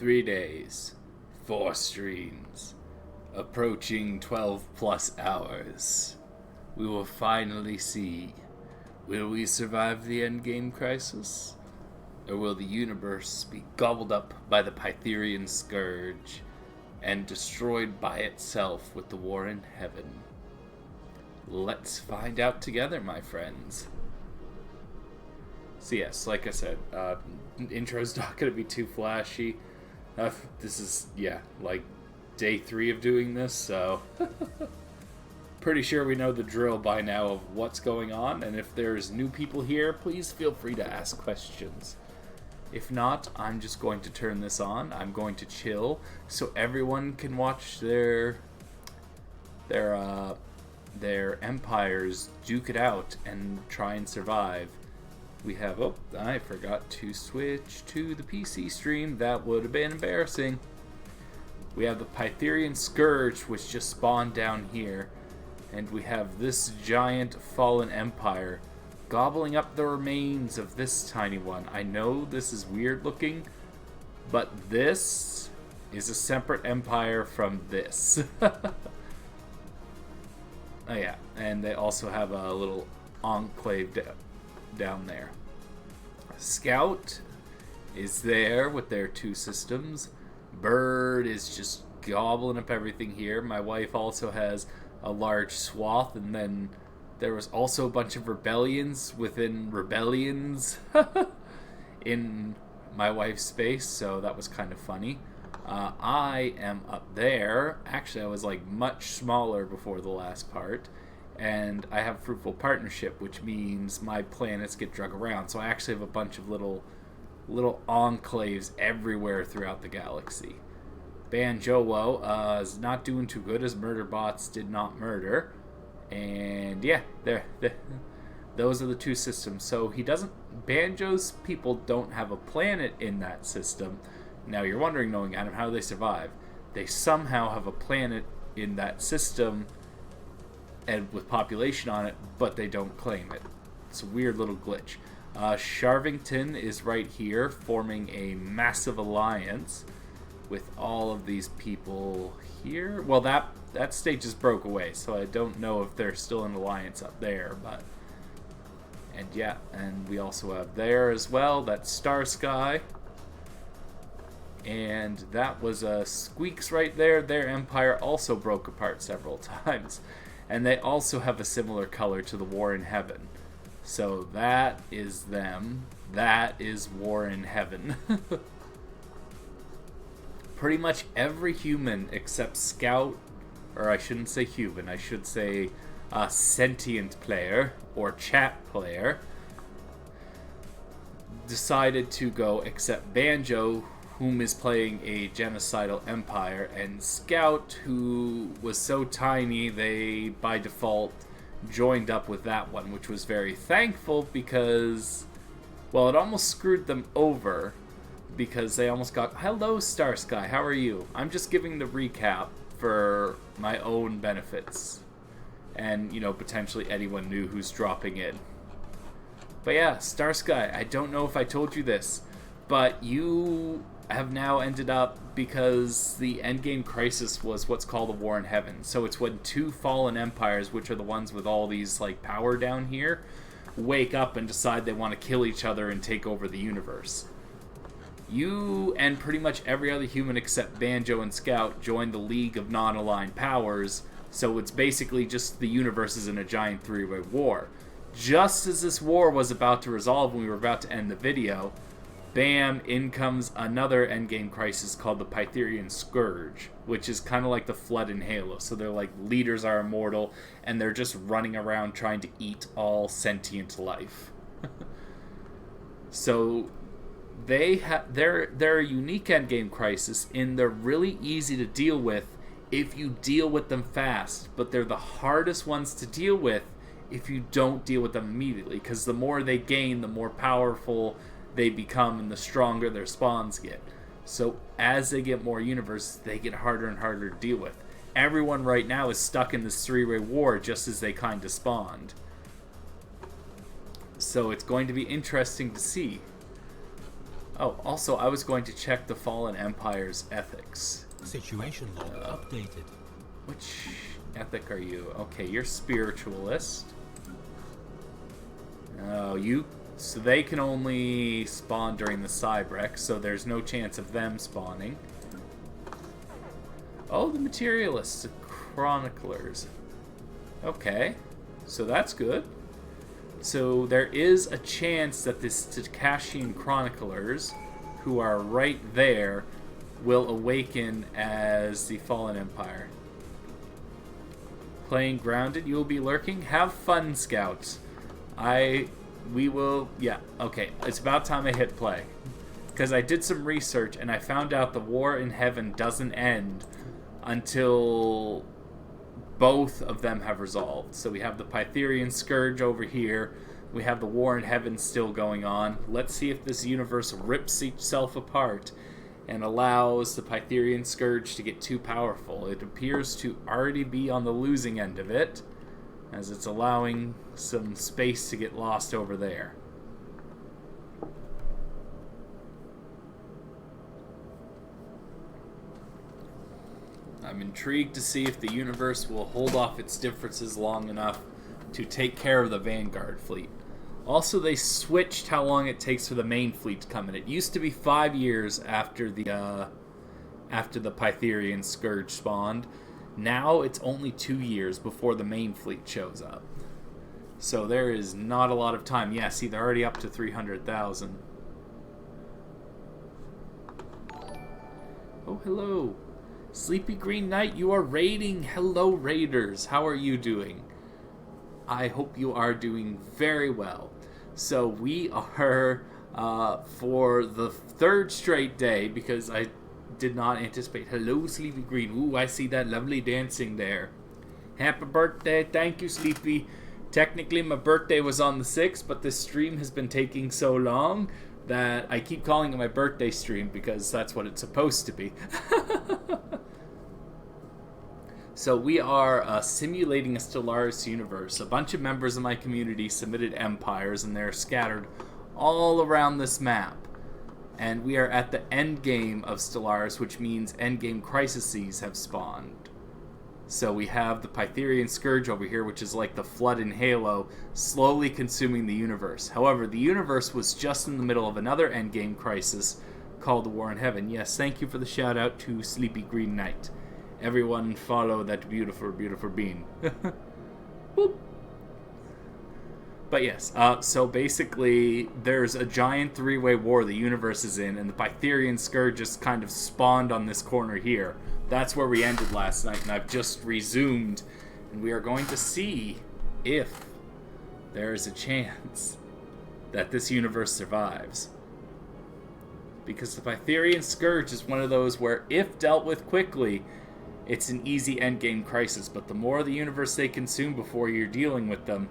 3 days, 4 streams, approaching 12 plus hours. We will finally see. Will we survive the endgame crisis? Or will the universe be gobbled up by the Pytherian scourge and destroyed by itself with the war in heaven? Let's find out together, my friends. So yes, like I said, intro's not going to be too flashy. This is, like day 3 of doing this, so pretty sure we know the drill by now of what's going on, and if there's new people here, please feel free to ask questions. If not, I'm just going to turn this on. I'm going to chill so everyone can watch their empires duke it out and try and survive. We have, I forgot to switch to the PC stream. That would have been embarrassing. We have the Pytherian Scourge, which just spawned down here. And we have this giant fallen empire gobbling up the remains of this tiny one. I know this is weird looking, but this is a separate empire from this. Oh yeah, and they also have a little enclave down there. Scout is there with their 2 systems. Bird is just gobbling up everything here. My wife also has a large swath, and then there was also a bunch of rebellions within rebellions in my wife's space, so that was kind of funny. I am up there. Actually, I was like much smaller before the last part, and I have fruitful partnership, which means my planets get drug around. So I actually have a bunch of little enclaves everywhere throughout the galaxy. Banjo is not doing too good, as murder bots did not murder. And yeah, those are the 2 systems. So Banjo's people don't have a planet in that system. Now you're wondering, knowing Adam, how do they survive? They somehow have a planet in that system and with population on it, but they don't claim it. It's a weird little glitch. Sharvington is right here, forming a massive alliance with all of these people here. Well, that stage just broke away, so I don't know if they're still in alliance up there, but... And yeah, and we also have there as well, that's Star Sky. And that was Squeaks right there. Their empire also broke apart several times. And they also have a similar color to the War in Heaven. So that is them. That is War in Heaven. Pretty much every human except Scout, or I shouldn't say human, I should say sentient player, or chat player, decided to go except Banjo, whom is playing a genocidal empire, and Scout, who was so tiny they by default joined up with that one, which was very thankful because, well, it almost screwed them over because they almost got... Hello, Star Sky, how are you? I'm just giving the recap for my own benefits, and, you know, potentially anyone new who's dropping in. But yeah, Star Sky, I don't know if I told you this, but you have now ended up, because the endgame crisis was what's called a war in heaven. So it's when 2 fallen empires, which are the ones with all these like power down here, wake up and decide they want to kill each other and take over the universe. You and pretty much every other human except Banjo and Scout joined the League of Non-Aligned Powers, so it's basically just the universe is in a giant 3-way war. Just as this war was about to resolve when we were about to end the video, bam, in comes another endgame crisis called the Pytherian Scourge, which is kind of like the Flood in Halo. So they're like, leaders are immortal, and they're just running around trying to eat all sentient life. So they're a unique endgame crisis in they're really easy to deal with if you deal with them fast, but they're the hardest ones to deal with if you don't deal with them immediately, because the more they gain, the more powerful they become and the stronger their spawns get. So as they get more universes, they get harder and harder to deal with. Everyone right now is stuck in this 3-way war just as they kind of spawned. So it's going to be interesting to see. Oh, also, I was going to check the Fallen Empire's ethics. Situation log updated. Which ethic are you? Okay, you're spiritualist. Oh, you... So they can only spawn during the Cybrex, so there's no chance of them spawning. Oh, the Materialists, the Chroniclers. Okay, so that's good. So there is a chance that the Takashian Chroniclers, who are right there, will awaken as the Fallen Empire. Playing Grounded, you will be lurking. Have fun, Scouts. We will... Yeah, okay. It's about time I hit play. Because I did some research, and I found out the war in heaven doesn't end until both of them have resolved. So we have the Pytherian Scourge over here. We have the war in heaven still going on. Let's see if this universe rips itself apart and allows the Pytherian Scourge to get too powerful. It appears to already be on the losing end of it, as it's allowing some space to get lost over there. I'm intrigued to see if the universe will hold off its differences long enough to take care of the Vanguard fleet. Also, they switched how long it takes for the main fleet to come in. It used to be 5 years after the Pytherian Scourge spawned. Now it's only 2 years before the main fleet shows up. So there is not a lot of time. Yeah, see, they're already up to 300,000. Oh, hello. Sleepy Green Knight, you are raiding. Hello, raiders. How are you doing? I hope you are doing very well. So we are, for the third straight day, because I did not anticipate. Hello, Sleepy Green. Ooh, I see that lovely dancing there. Happy birthday. Thank you, Sleepy. Technically, my birthday was on the 6th, but this stream has been taking so long that I keep calling it my birthday stream because that's what it's supposed to be. So we are simulating a Stellaris universe. A bunch of members of my community submitted empires, and they're scattered all around this map. And we are at the end game of Stellaris, which means endgame crises have spawned. So we have the Pytherian Scourge over here, which is like the flood in Halo, slowly consuming the universe. However, the universe was just in the middle of another endgame crisis called the War in Heaven. Yes, thank you for the shout out to Sleepy Green Knight. Everyone follow that beautiful, beautiful bean. Boop. But yes, so basically, there's a giant three-way war the universe is in, and the Pytherian Scourge just kind of spawned on this corner here. That's where we ended last night, and I've just resumed, and we are going to see if there is a chance that this universe survives. Because the Pytherian Scourge is one of those where, if dealt with quickly, it's an easy endgame crisis, but the more the universe they consume before you're dealing with them,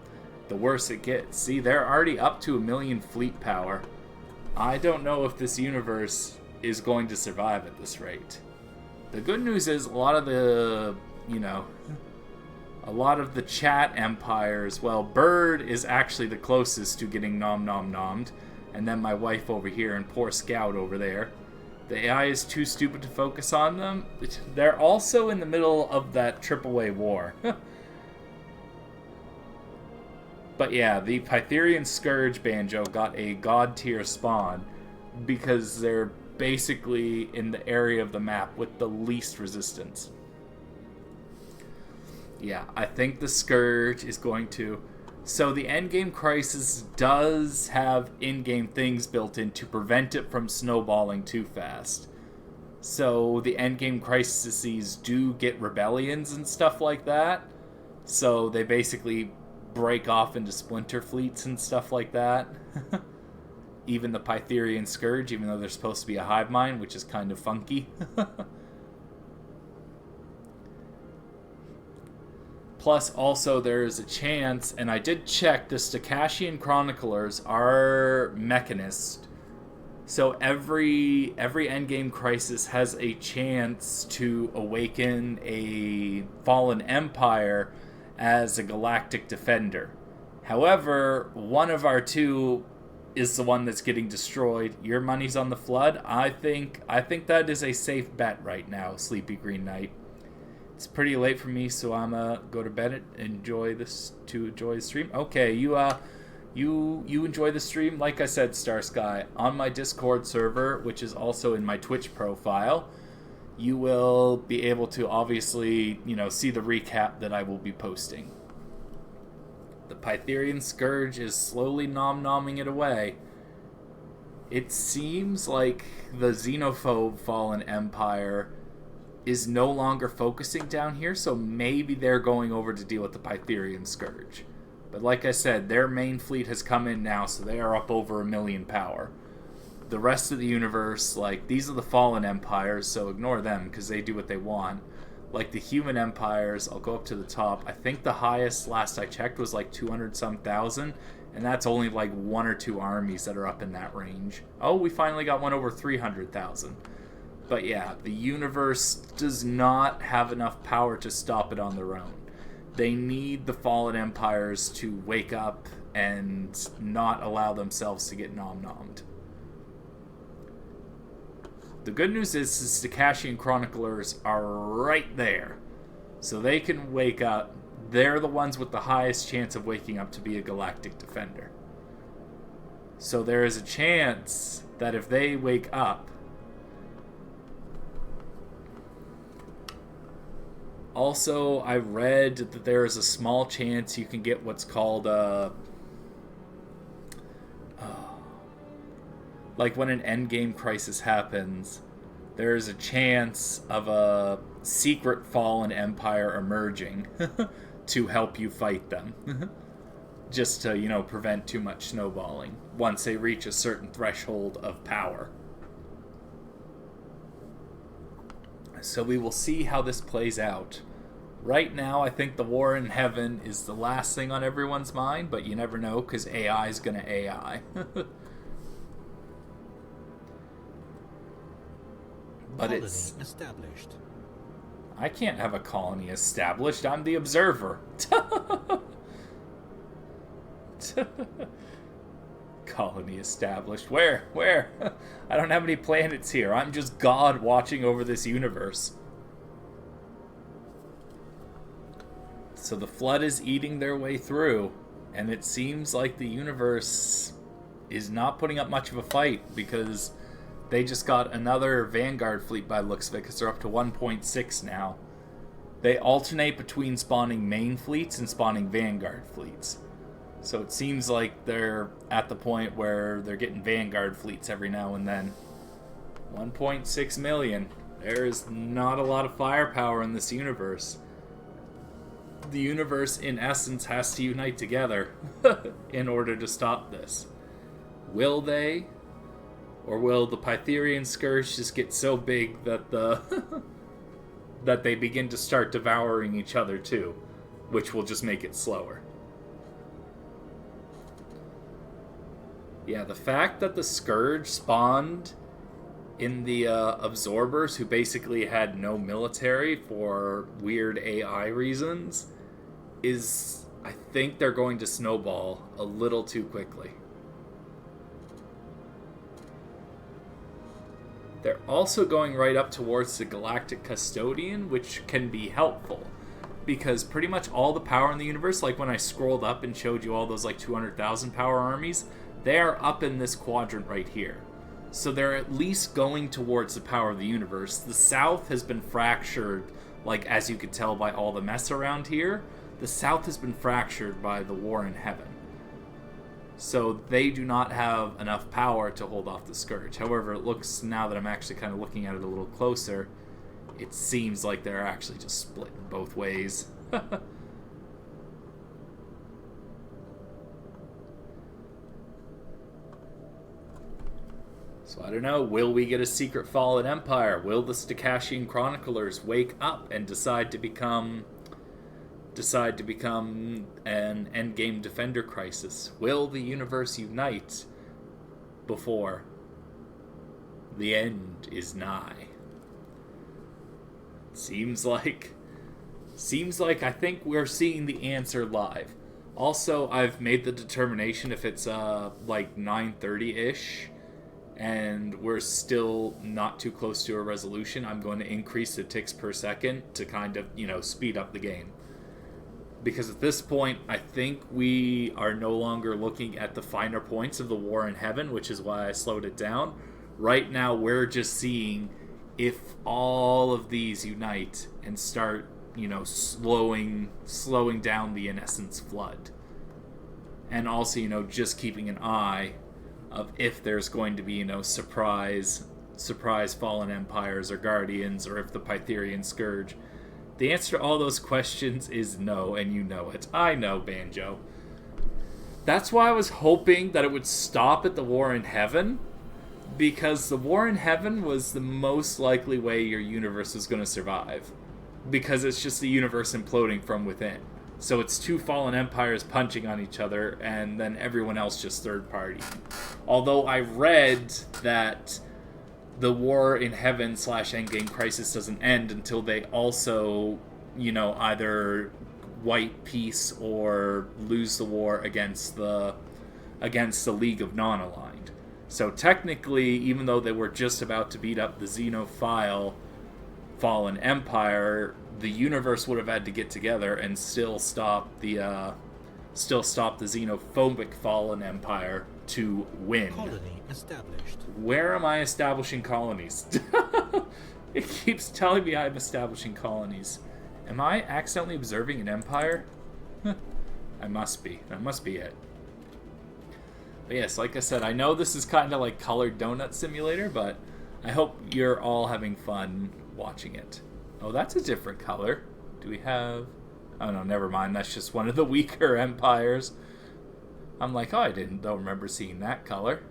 the worse it gets. See, they're already up to 1 million fleet power. I don't know if this universe is going to survive at this rate. The good news is a lot of the, a lot of the chat empires, well, Bird is actually the closest to getting nommed, and then my wife over here and poor Scout over there. The AI is too stupid to focus on them. They're also in the middle of that AAA war. But yeah, the Pytherian Scourge Banjo got a god tier spawn because they're basically in the area of the map with the least resistance. Yeah, I think the Scourge is going to... So the endgame crisis does have in-game things built in to prevent it from snowballing too fast. So the endgame crises do get rebellions and stuff like that. So they basically break off into splinter fleets and stuff like that. Even the Pytherian Scourge, even though they're supposed to be a hive mind, which is kind of funky. Plus, also, there's a chance, and I did check, the Takashian Chroniclers are mechanists. So every endgame crisis has a chance to awaken a fallen empire as a galactic defender. However, one of our two is the one that's getting destroyed. Your money's on the Flood. I think that is a safe bet right now, Sleepy Green Knight. It's pretty late for me, so I'm go to bed and enjoy the stream. Okay, you enjoy the stream. Like I said, Star Sky, on my Discord server, which is also in my Twitch profile, you will be able to obviously, see the recap that I will be posting. The Pytherian Scourge is slowly nom-nomming it away. It seems like the xenophobe Fallen Empire is no longer focusing down here, so maybe they're going over to deal with the Pytherian Scourge. But like I said, their main fleet has come in now, so they are up over 1 million power. The rest of the universe, these are the Fallen Empires, so ignore them, because they do what they want. Like the human empires, I'll go up to the top. I think the highest, last I checked, was 200-some thousand, and that's only 1 or 2 armies that are up in that range. Oh, we finally got one over 300,000. But yeah, the universe does not have enough power to stop it on their own. They need the Fallen Empires to wake up and not allow themselves to get nom-nommed. The good news is the Stakacian Chroniclers are right there. So they can wake up. They're the ones with the highest chance of waking up to be a Galactic Defender. So there is a chance that if they wake up... Also, I read that there is a small chance you can get what's called when an endgame crisis happens, there is a chance of a secret Fallen Empire emerging to help you fight them. Just to, prevent too much snowballing once they reach a certain threshold of power. So we will see how this plays out. Right now, I think the war in heaven is the last thing on everyone's mind, but you never know, because AI is going to AI. But Colony it's... established. I can't have a colony established. I'm the observer. Colony established. Where? I don't have any planets here. I'm just God watching over this universe. So the Flood is eating their way through, and it seems like the universe is not putting up much of a fight, because they just got another Vanguard fleet by the looks of it, because they're up to 1.6 now. They alternate between spawning main fleets and spawning Vanguard fleets. So it seems like they're at the point where they're getting Vanguard fleets every now and then. 1.6 million. There is not a lot of firepower in this universe. The universe, in essence, has to unite together in order to stop this. Will they? Or will the Pytherian Scourge just get so big that that they begin to start devouring each other too, which will just make it slower? Yeah, the fact that the Scourge spawned in the Absorbers, who basically had no military for weird AI reasons, is... I think they're going to snowball a little too quickly. They're also going right up towards the Galactic Custodian, which can be helpful, because pretty much all the power in the universe, like when I scrolled up and showed you all those 200,000 power armies, they are up in this quadrant right here. So they're at least going towards the power of the universe. The South has been fractured, as you could tell by all the mess around here. The South has been fractured by the war in heaven. So they do not have enough power to hold off the Scourge. However, it looks, now that I'm actually kind of looking at it a little closer, it seems like they're actually just split in both ways. So I don't know, will we get a secret Fallen Empire? Will the Stakacian Chroniclers wake up and decide to become an endgame defender crisis? Will the universe unite before the end is nigh? Seems like I think we're seeing the answer live. Also, I've made the determination if it's like 9:30-ish and we're still not too close to a resolution, I'm going to increase the ticks per second to kind of, speed up the game. Because at this point, I think we are no longer looking at the finer points of the war in heaven, which is why I slowed it down. Right now, we're just seeing if all of these unite and start, slowing down the in essence flood. And also, just keeping an eye of if there's going to be, surprise fallen empires or guardians, or if the Pytherian Scourge. The answer to all those questions is no, and you know it. I know, Banjo. That's why I was hoping that it would stop at the war in heaven, because the war in heaven was the most likely way your universe was going to survive. Because it's just the universe imploding from within. So it's two fallen empires punching on each other, and then everyone else just third party. Although I read that the war in heaven / endgame crisis doesn't end until they also, either wipe peace or lose the war against the League of Non-Aligned. So technically, even though they were just about to beat up the Xenophile fallen empire, the universe would have had to get together and still stop the xenophobic fallen empire to win. Colony established. Where am I establishing colonies? It keeps telling me I'm establishing colonies. Am I accidentally observing an empire? I must be. That must be it. But yes, like I said, I know this is kind of like Colored Donut Simulator, but I hope you're all having fun watching it. Oh, that's a different color. Do we have... Oh, no, never mind. That's just one of the weaker empires. I'm like, oh, I don't remember seeing that color.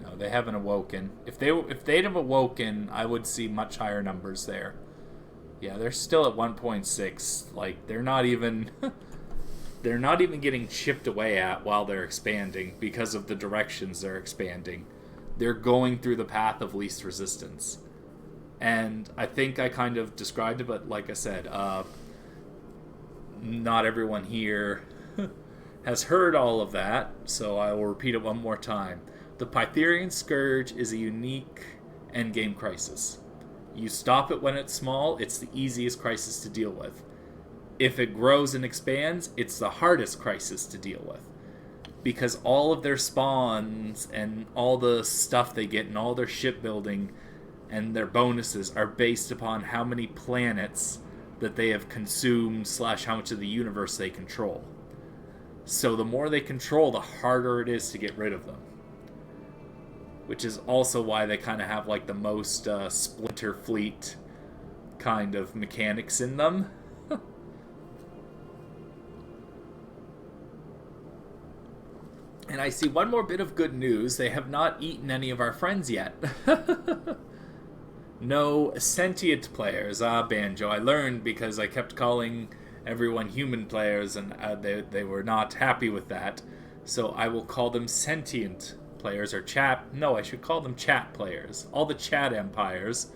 No, they haven't awoken. If they'd have awoken, I would see much higher numbers there. Yeah, they're still at 1.6. Like, they're not even... they're not even getting chipped away at while they're expanding because of the directions they're expanding. They're going through the path of least resistance. And I think I kind of described it, but like I said, not everyone here has heard all of that, so I will repeat it one more time. The Pytherian Scourge is a unique endgame crisis. You stop it when it's small, it's the easiest crisis to deal with. If it grows and expands, it's the hardest crisis to deal with. Because all of their spawns and all the stuff they get and all their shipbuilding and their bonuses are based upon how many planets that they have consumed / how much of the universe they control. So the more they control, the harder it is to get rid of them. Which is also why they kind of have like the most Splinter Fleet kind of mechanics in them. And I see one more bit of good news. They have not eaten any of our friends yet. No sentient players. Banjo. I learned because I kept calling everyone human players, and they were not happy with that. So I will call them sentient players, or chat. No, I should call them chat players. All the chat empires,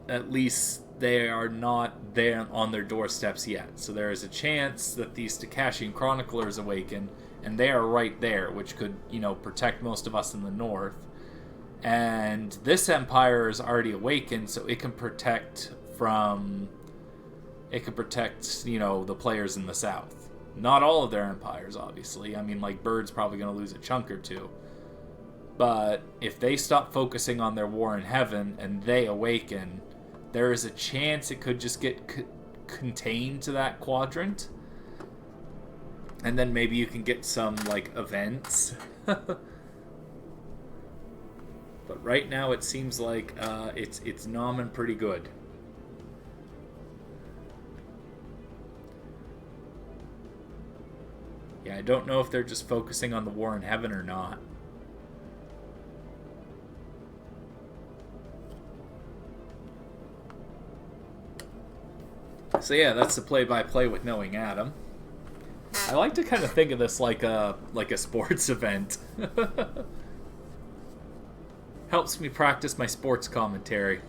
at least they are not there on their doorsteps yet. So there is a chance that these Takashian chroniclers awaken, and they are right there, which could, protect most of us in the north. And this empire is already awakened, so it can protect the players in the south. Not all of their empires, obviously. I mean, like, Bird's probably going to lose a chunk or two. But if they stop focusing on their war in heaven and they awaken, there is a chance it could just get contained to that quadrant. And then maybe you can get some, like, events. But right now it seems like it's nomming pretty good. Yeah, I don't know if they're just focusing on the war in heaven or not. So yeah, that's the play-by-play with Knowing Adam. I like to kind of think of this like a sports event. Helps me practice my sports commentary.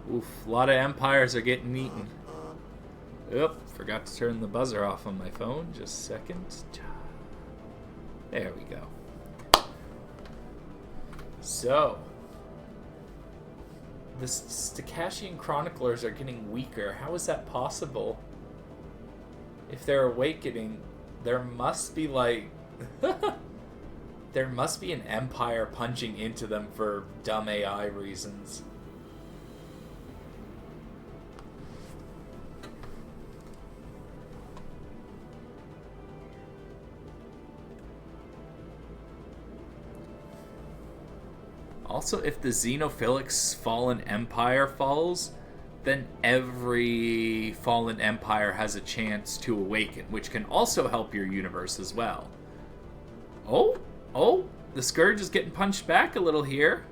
Oof, a lot of empires are getting eaten. Oop, forgot to turn the buzzer off on my phone. Just a second. There we go. So, the Stakashian chroniclers are getting weaker. How is that possible? If they're awakening, there must be like... there must be an empire punching into them for dumb AI reasons. Also, if the Xenophilics Fallen Empire falls, then every Fallen Empire has a chance to awaken, which can also help your universe as well. Oh, the Scourge is getting punched back a little here.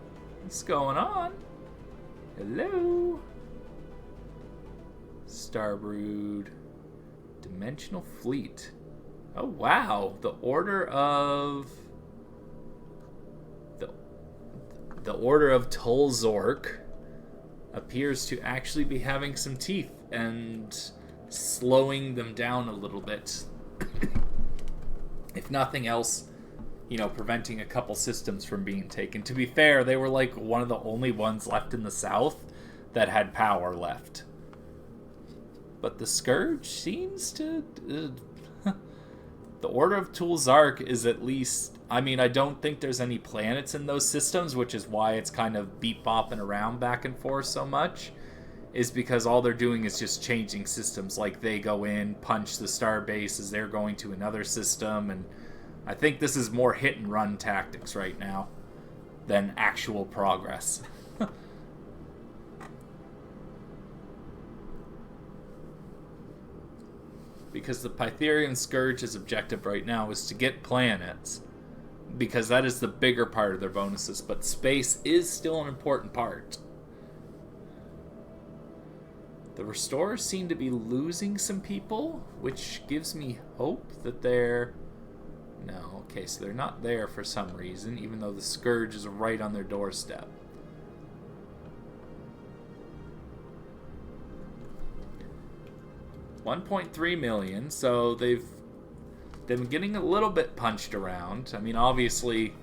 What's going on? Hello? Starbrood. Dimensional Fleet. Oh, wow. The Order of Tolzork appears to actually be having some teeth and slowing them down a little bit. If nothing else, preventing a couple systems from being taken. To be fair, they were like one of the only ones left in the south that had power left. But the Scourge seems to... The Order of Tulzark is at least... I don't think there's any planets in those systems, which is why it's kind of beep-bopping around back and forth so much, is because all they're doing is just changing systems. Like, they go in, punch the star bases, they're going to another system, and I think this is more hit-and-run tactics right now than actual progress. Because the Pytherian Scourge's objective right now is to get planets, because that is the bigger part of their bonuses, but space is still an important part. The Restorers seem to be losing some people, which gives me hope that they're... No, okay, so they're not there for some reason, even though the Scourge is right on their doorstep. $1.3 million, so they've been getting a little bit punched around. Obviously,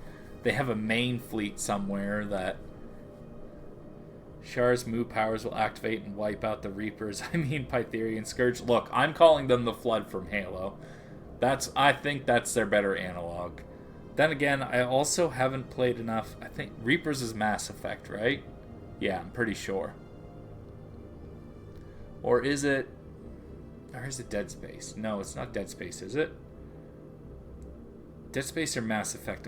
they have a main fleet somewhere that Char's Moo powers will activate and wipe out the Reapers. Pytherian Scourge. Look, I'm calling them the Flood from Halo. I think that's their better analog. Then again, I also haven't played enough. I think Reapers is Mass Effect, right? Yeah, I'm pretty sure. Or is it Dead Space? No, it's not Dead Space, is it? Dead Space or Mass Effect?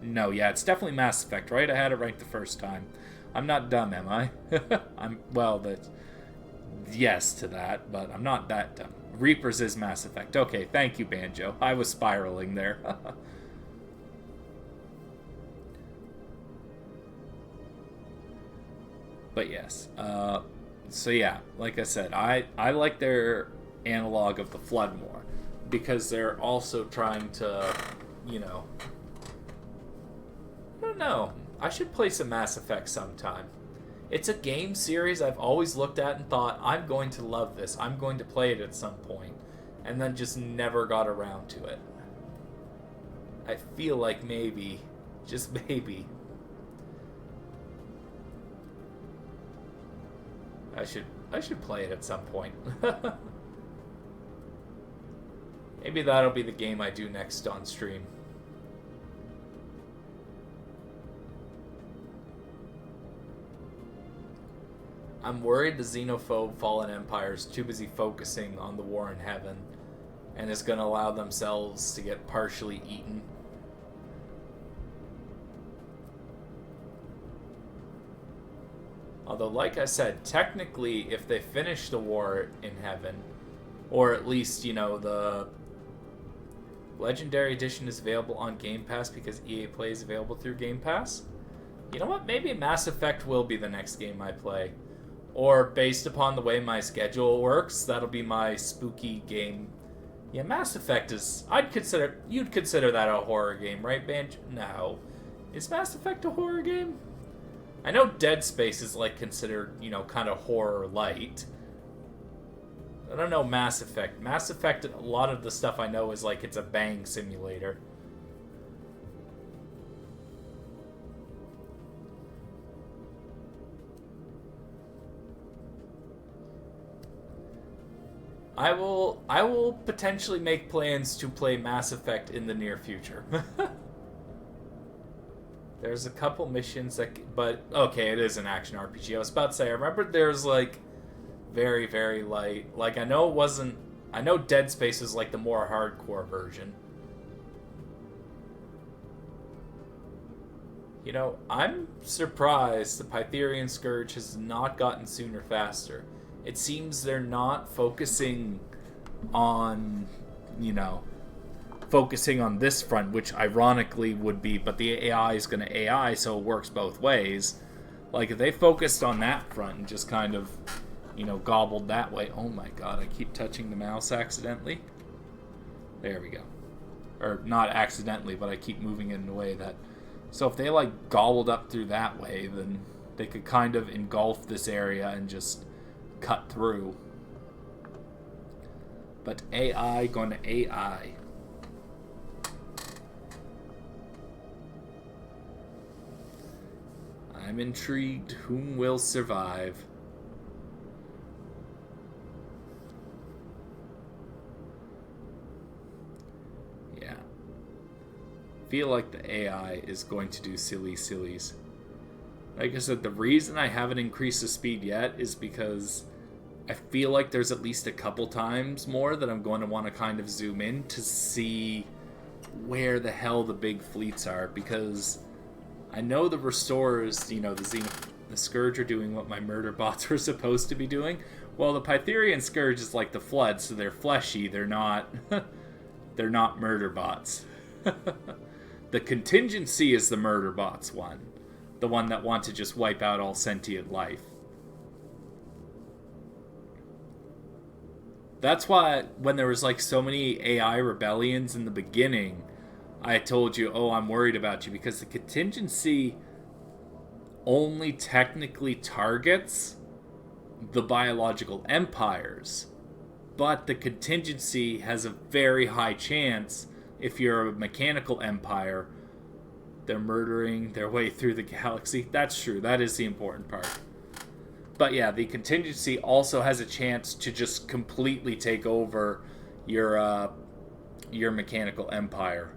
No, yeah, it's definitely Mass Effect, right? I had it right the first time. I'm not dumb, am I? Yes to that, but I'm not that dumb. Reapers is Mass Effect. Okay, thank you, Banjo. I was spiraling there. But yes. So yeah, like I said, I like their analog of the Flood more, because they're also trying to, I don't know. I should play some Mass Effect sometime. It's a game series I've always looked at and thought, I'm going to love this. I'm going to play it at some point. And then just never got around to it. I feel like maybe, just maybe, I should play it at some point. Maybe that'll be the game I do next on stream. I'm worried the xenophobe Fallen Empire is too busy focusing on the war in heaven and is going to allow themselves to get partially eaten. Although, like I said, technically, if they finish the war in heaven, or at least, the Legendary Edition is available on Game Pass because EA Play is available through Game Pass, you know what? Maybe Mass Effect will be the next game I play. Or, based upon the way my schedule works, that'll be my spooky game. Yeah, Mass Effect is... You'd consider that a horror game, right, Banjo? No. Is Mass Effect a horror game? I know Dead Space is like considered, kind of horror light. I don't know Mass Effect. Mass Effect, a lot of the stuff I know is like it's a bang simulator. I will potentially make plans to play Mass Effect in the near future. There's a couple missions but okay, it is an action RPG. I was about to say, I remember there's like very, very light. Like I know Dead Space is like the more hardcore version. I'm surprised the Pytherian Scourge has not gotten sooner faster. It seems they're not focusing on, focusing on this front, which ironically would be, but the AI is going to AI, so it works both ways. Like, if they focused on that front and just kind of, gobbled that way. Oh my god, I keep touching the mouse accidentally. There we go. Or not accidentally, but I keep moving it in a way that... So if they, like, gobbled up through that way, then they could kind of engulf this area and just cut through. But AI going to AI. I'm intrigued. Whom will survive? Yeah. Feel like the AI is going to do sillies. Like I said, the reason I haven't increased the speed yet is because I feel like there's at least a couple times more that I'm going to want to kind of zoom in to see where the hell the big fleets are, because I know the Restorers, the Scourge are doing what my murder bots were supposed to be doing. Well, the Pytherian Scourge is like the Flood, so they're fleshy, they're not they're not murder bots. The Contingency is the murder bots one. The one that want to just wipe out all sentient life. That's why when there was like so many AI rebellions in the beginning, I told you, oh, I'm worried about you, because the Contingency only technically targets the biological empires. But the Contingency has a very high chance, if you're a mechanical empire, they're murdering their way through the galaxy. That's true. That is the important part. But yeah, the Contingency also has a chance to just completely take over your mechanical empire.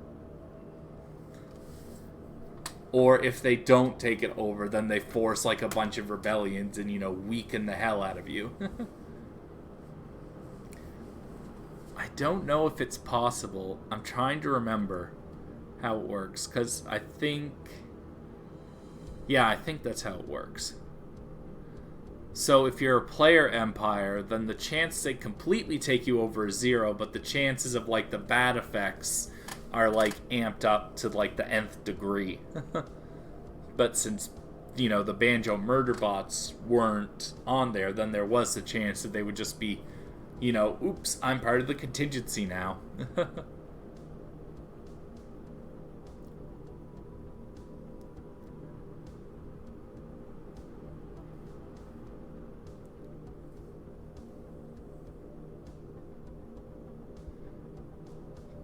Or if they don't take it over, then they force like a bunch of rebellions and, weaken the hell out of you. I don't know if it's possible. I'm trying to remember how it works, because I think that's how it works. So if you're a player empire, then the chance they completely take you over is 0, but the chances of like the bad effects are like amped up to like the nth degree. But since the Banjo murder bots weren't on there, then there was the chance that they would just be, oops, I'm part of the Contingency now.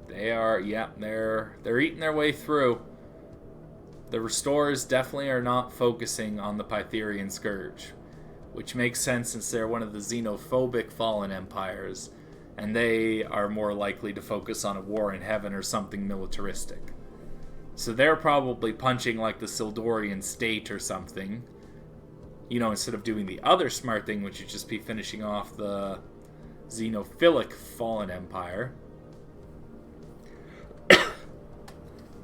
They are, they're eating their way through. The Restorers definitely are not focusing on the Pytherian Scourge, which makes sense since they're one of the xenophobic fallen empires, and they are more likely to focus on a war in heaven or something militaristic. So they're probably punching like the Sildorian state or something, instead of doing the other smart thing, which would just be finishing off the xenophilic fallen empire.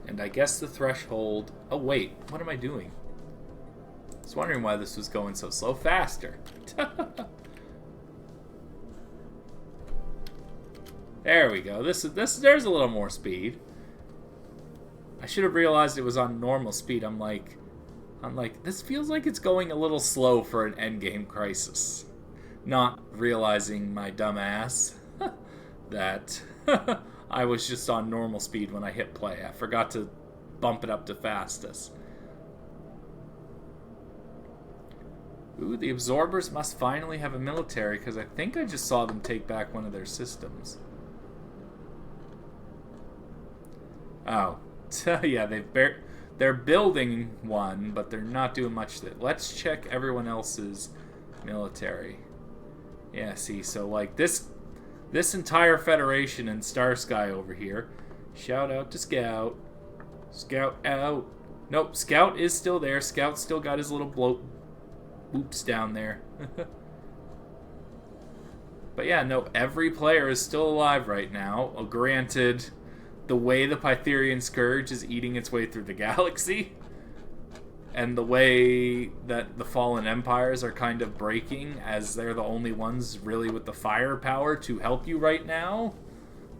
And I guess the threshold... Oh, wait. What am I doing? I was wondering why this was going so slow. Faster. There we go. There's a little more speed. I should have realized it was on normal speed. I'm like, this feels like it's going a little slow for an endgame crisis. Not realizing my dumb ass that... I was just on normal speed when I hit play. I forgot to bump it up to fastest. Ooh, the absorbers must finally have a military, because I think I just saw them take back one of their systems. Oh. Yeah, they're building one, but they're not doing much with it. Let's check everyone else's military. Yeah, see, so like this entire Federation and Starsky over here. Shout out to Scout. Scout out. Nope, Scout is still there. Scout still got his little boops down there. But yeah, no, every player is still alive right now. Granted, the way the Pytherian Scourge is eating its way through the galaxy, and the way that the Fallen Empires are kind of breaking, as they're the only ones really with the firepower to help you right now,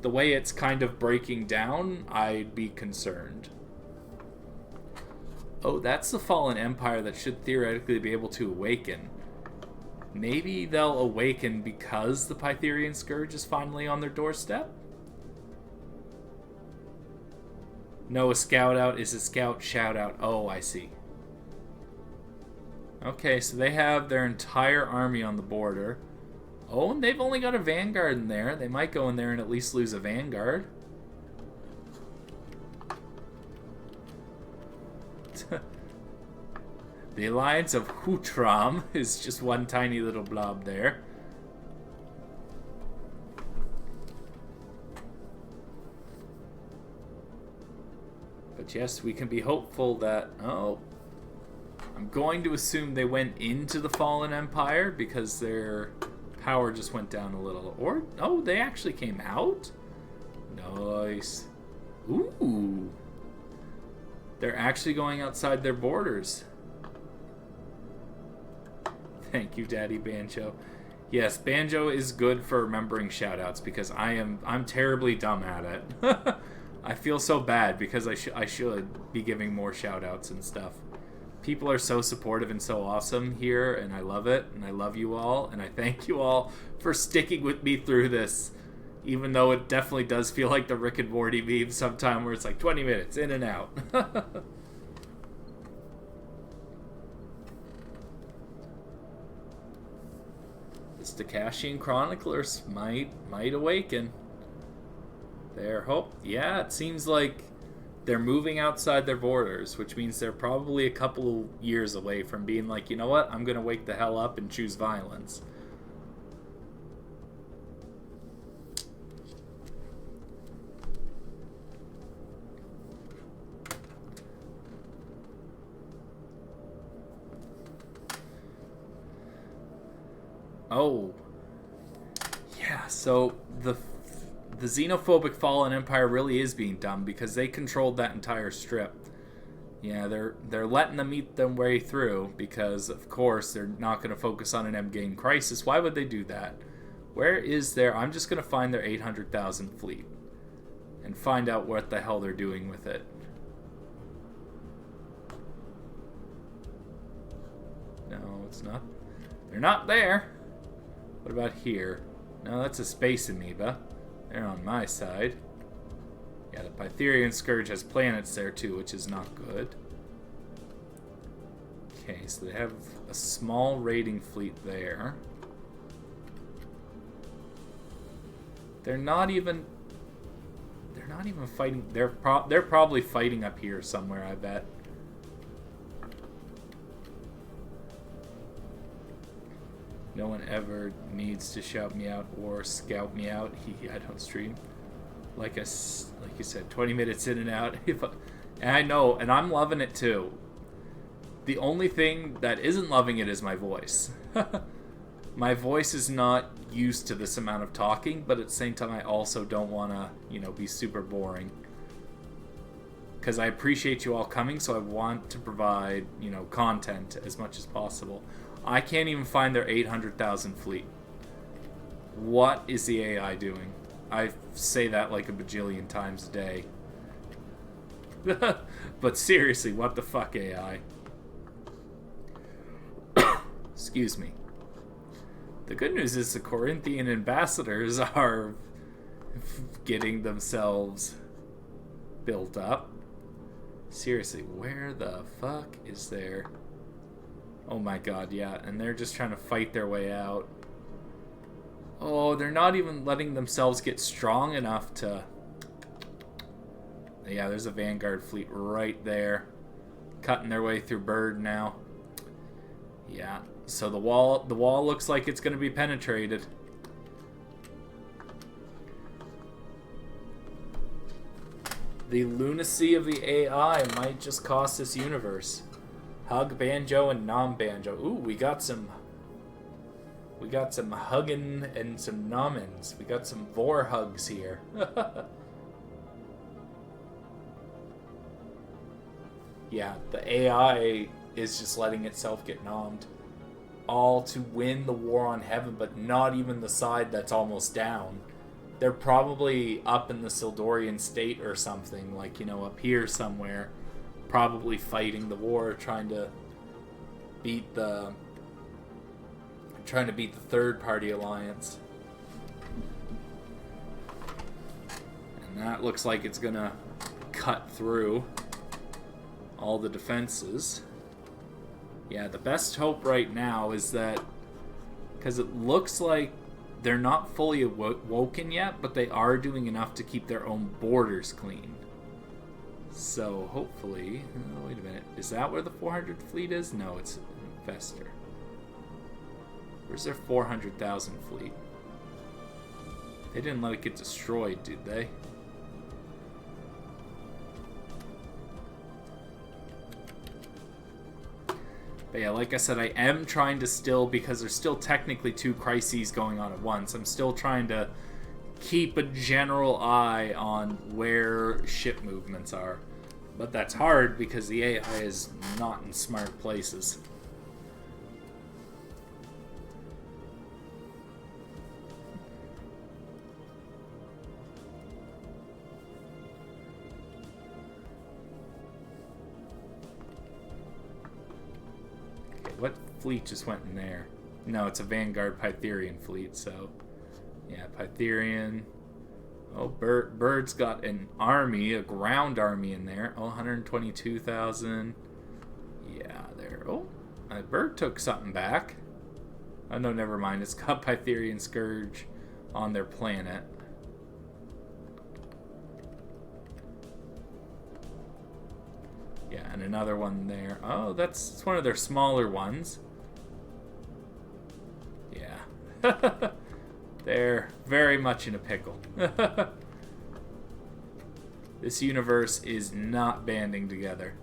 the way it's kind of breaking down, I'd be concerned. Oh, that's the Fallen Empire that should theoretically be able to awaken. Maybe they'll awaken because the Pytherian Scourge is finally on their doorstep? No, a scout out is a scout shout out. Oh, I see. Okay, so they have their entire army on the border. Oh, and they've only got a vanguard in there. They might go in there and at least lose a vanguard. The alliance of Hutram is just one tiny little blob there. But yes, we can be hopeful that... Oh, I'm going to assume they went into the Fallen Empire because their power just went down a little. Or, oh, they actually came out? Nice. Ooh. They're actually going outside their borders. Thank you, Daddy Banjo. Yes, Banjo is good for remembering shoutouts because I'm terribly dumb at it. I feel so bad because I should be giving more shoutouts and stuff. People are so supportive and so awesome here, and I love it, and I love you all, and I thank you all for sticking with me through this, even though it definitely does feel like the Rick and Morty meme sometime where it's like 20 minutes in and out. The Stacashian Chroniclers might awaken. Yeah, it seems like they're moving outside their borders, which means they're probably a couple of years away from being like, you know what, I'm gonna wake the hell up and choose violence. Oh. Yeah, so the xenophobic Fallen Empire really is being dumb because they controlled that entire strip. Yeah, they're letting them eat their way through because, of course, they're not going to focus on an endgame crisis. Why would they do that? Where is their... I'm just going to find their 800,000 fleet and find out what the hell they're doing with it. No, it's not. They're not there. What about here? No, that's a space amoeba. They're on my side. Yeah, the Pytherian Scourge has planets there too, which is not good. Okay, so they have a small raiding fleet there. They're not even fighting. They're probably fighting up here somewhere, I bet. No one ever needs to shout me out or scout me out. I don't stream. Like you said, 20 minutes in and out. And I know, and I'm loving it too. The only thing that isn't loving it is my voice. My voice is not used to this amount of talking, but at the same time, I also don't want to, be super boring. Because I appreciate you all coming, so I want to provide, content as much as possible. I can't even find their 800,000 fleet. What is the AI doing? I say that like a bajillion times a day. But seriously, what the fuck, AI? Excuse me. The good news is the Corinthian ambassadors are getting themselves built up. Seriously, where the fuck is there? Oh my god, yeah. And they're just trying to fight their way out. Oh, they're not even letting themselves get strong enough to... Yeah, there's a Vanguard fleet right there. Cutting their way through Bird now. Yeah, so the wall looks like it's going to be penetrated. The lunacy of the AI might just cost this universe. Hug Banjo and non-Banjo. Ooh, we got some hugging and some nomins. We got some vor hugs here. Yeah, the AI is just letting itself get nommed. All to win the war on heaven, but not even the side that's almost down. They're probably up in the Sildorian state or something, like, you know, up here somewhere. Probably fighting the war, trying to beat the third party alliance. And that looks like it's gonna cut through all the defenses. Yeah, the best hope right now is that, because it looks like they're not fully awoken yet, but they are doing enough to keep their own borders clean. So hopefully... Oh, wait a minute. Is that where the 400 fleet is? No, it's Vester. Where's their 400,000 fleet? They didn't let it get destroyed, did they? But yeah, like I said, I am trying to still, because there's still technically 2 crises going on at once, I'm still trying to keep a general eye on where ship movements are. But that's hard because the AI is not in smart places. What fleet just went in there? No, it's a Vanguard Pytherian fleet, so... Yeah, Pytherian. Oh, Bird's got an army, a ground army in there. Oh, 122,000. Yeah, there. Oh, Bird took something back. Oh, no, never mind. It's got Pytherian Scourge on their planet. Yeah, and another one there. Oh, that's one of their smaller ones. Yeah. They're very much in a pickle. This universe is not banding together.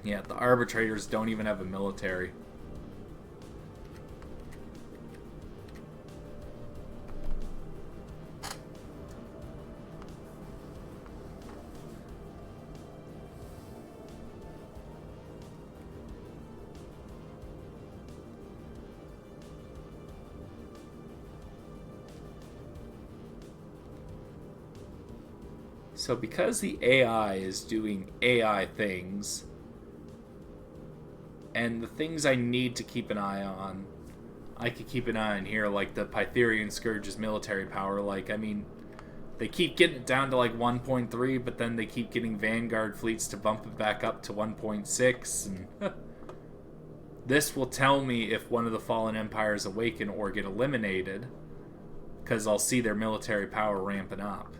Yeah, the arbitrators don't even have a military. So because the AI is doing AI things, and the things I need to keep an eye on, I could keep an eye on here, like the Pytherian Scourge's military power. Like, I mean, they keep getting it down to like 1.3, but then they keep getting Vanguard fleets to bump it back up to 1.6, and this will tell me if one of the fallen empires awaken or get eliminated, because I'll see their military power ramping up.